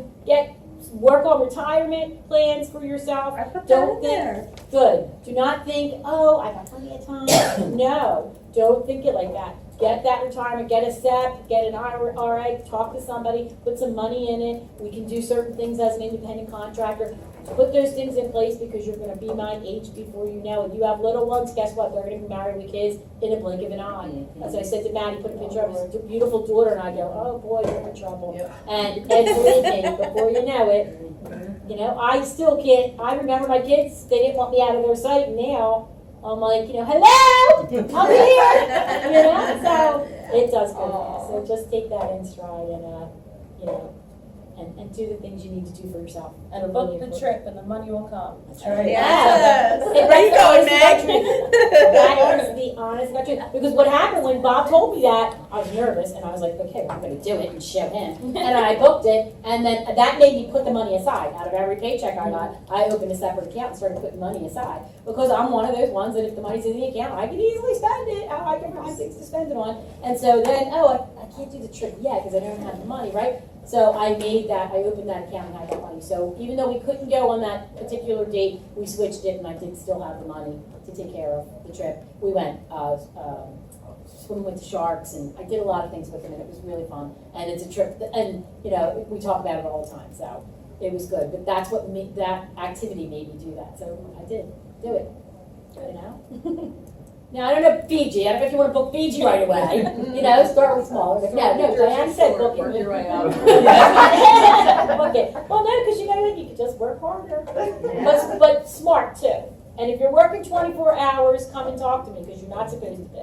work on retirement plans for yourself. I put that Don't in think, there. good. Do not think, oh, I got plenty of time. No, don't think it like that. Get that retirement, get a SEP, get an IRA, talk to somebody, put some money in it. We can do certain things as an independent contractor. Put those things in place because you're gonna be my age before you know it. You have little ones, guess what? They're gonna be married with kids in a blink of an eye. As I said to Maddie, put a picture of his beautiful daughter and I go, oh boy, you're in trouble. Yep. And believe me, before you know it, you know, I still can't, I remember my kids, they didn't want me out of their sight, and now I'm like, you know, hello, I'm here, you know, so it does go fast. So just take that in stride and, you know, and do the things you need to do for yourself. And book the trip and the money will come. Yes. Where you going, Meg? That is the honest God truth. Because what happened when Bob told me that, I was nervous and I was like, okay, I'm gonna do it and show him. And I booked it, and then that made me put the money aside. Out of every paycheck I got, I opened a separate account and started putting money aside. Because I'm one of those ones that if the money's in the account, I can easily spend it. I can find things to spend it on. And so then, I can't do the trip yet because I don't have the money, right? So I opened that account and had that money. So even though we couldn't go on that particular date, we switched it and I did still have the money to take care of the trip. We went, swimming with the sharks and I did a lot of things with them and it was really fun. And it's a trip, and you know, we talk about it all the time, so it was good. But that's what that activity made me do that. So I did do it, you know? Now, I don't know Fiji. I don't know if you want to book Fiji right away. You know, start with smaller. No, Diane said book it. Work your way up. Book it. Well, no, because you know what? You can just work harder. But smart, too. And if you're working 24 hours, come and talk to me because you're not supposed to be.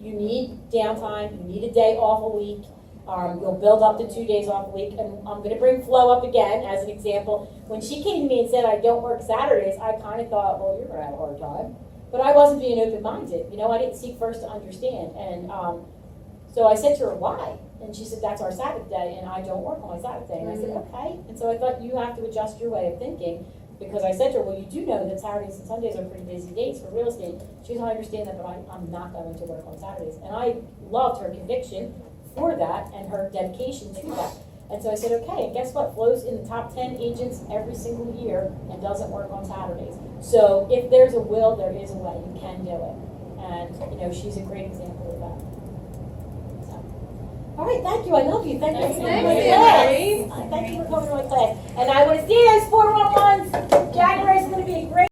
You need downtime. You need a day off a week. You'll build up to 2 days off a week. And I'm going to bring Flo up again as an example. When she came to me and said, I don't work Saturdays, I kind of thought, well, you're going to have a hard time. But I wasn't being open-minded. You know, I didn't seek first to understand. And so I said to her, why? And she said, that's our Sabbath day, and I don't work on my Sabbath day. And I said, okay. And so I thought you have to adjust your way of thinking, because I said to her, well, you do know that Saturdays and Sundays are pretty busy days for real estate. She goes, I understand that, but I'm not going to work on Saturdays. And I loved her conviction for that and her dedication to that. And so I said, okay, and guess what? Flo's in the top 10 agents every single year and doesn't work on Saturdays. So if there's a will, there is a way. You can do it. And, you know, she's a great example of that. So. All right, thank you. I love you. Thank you for coming to my class. Thank you for coming to my class. And I want to see those 411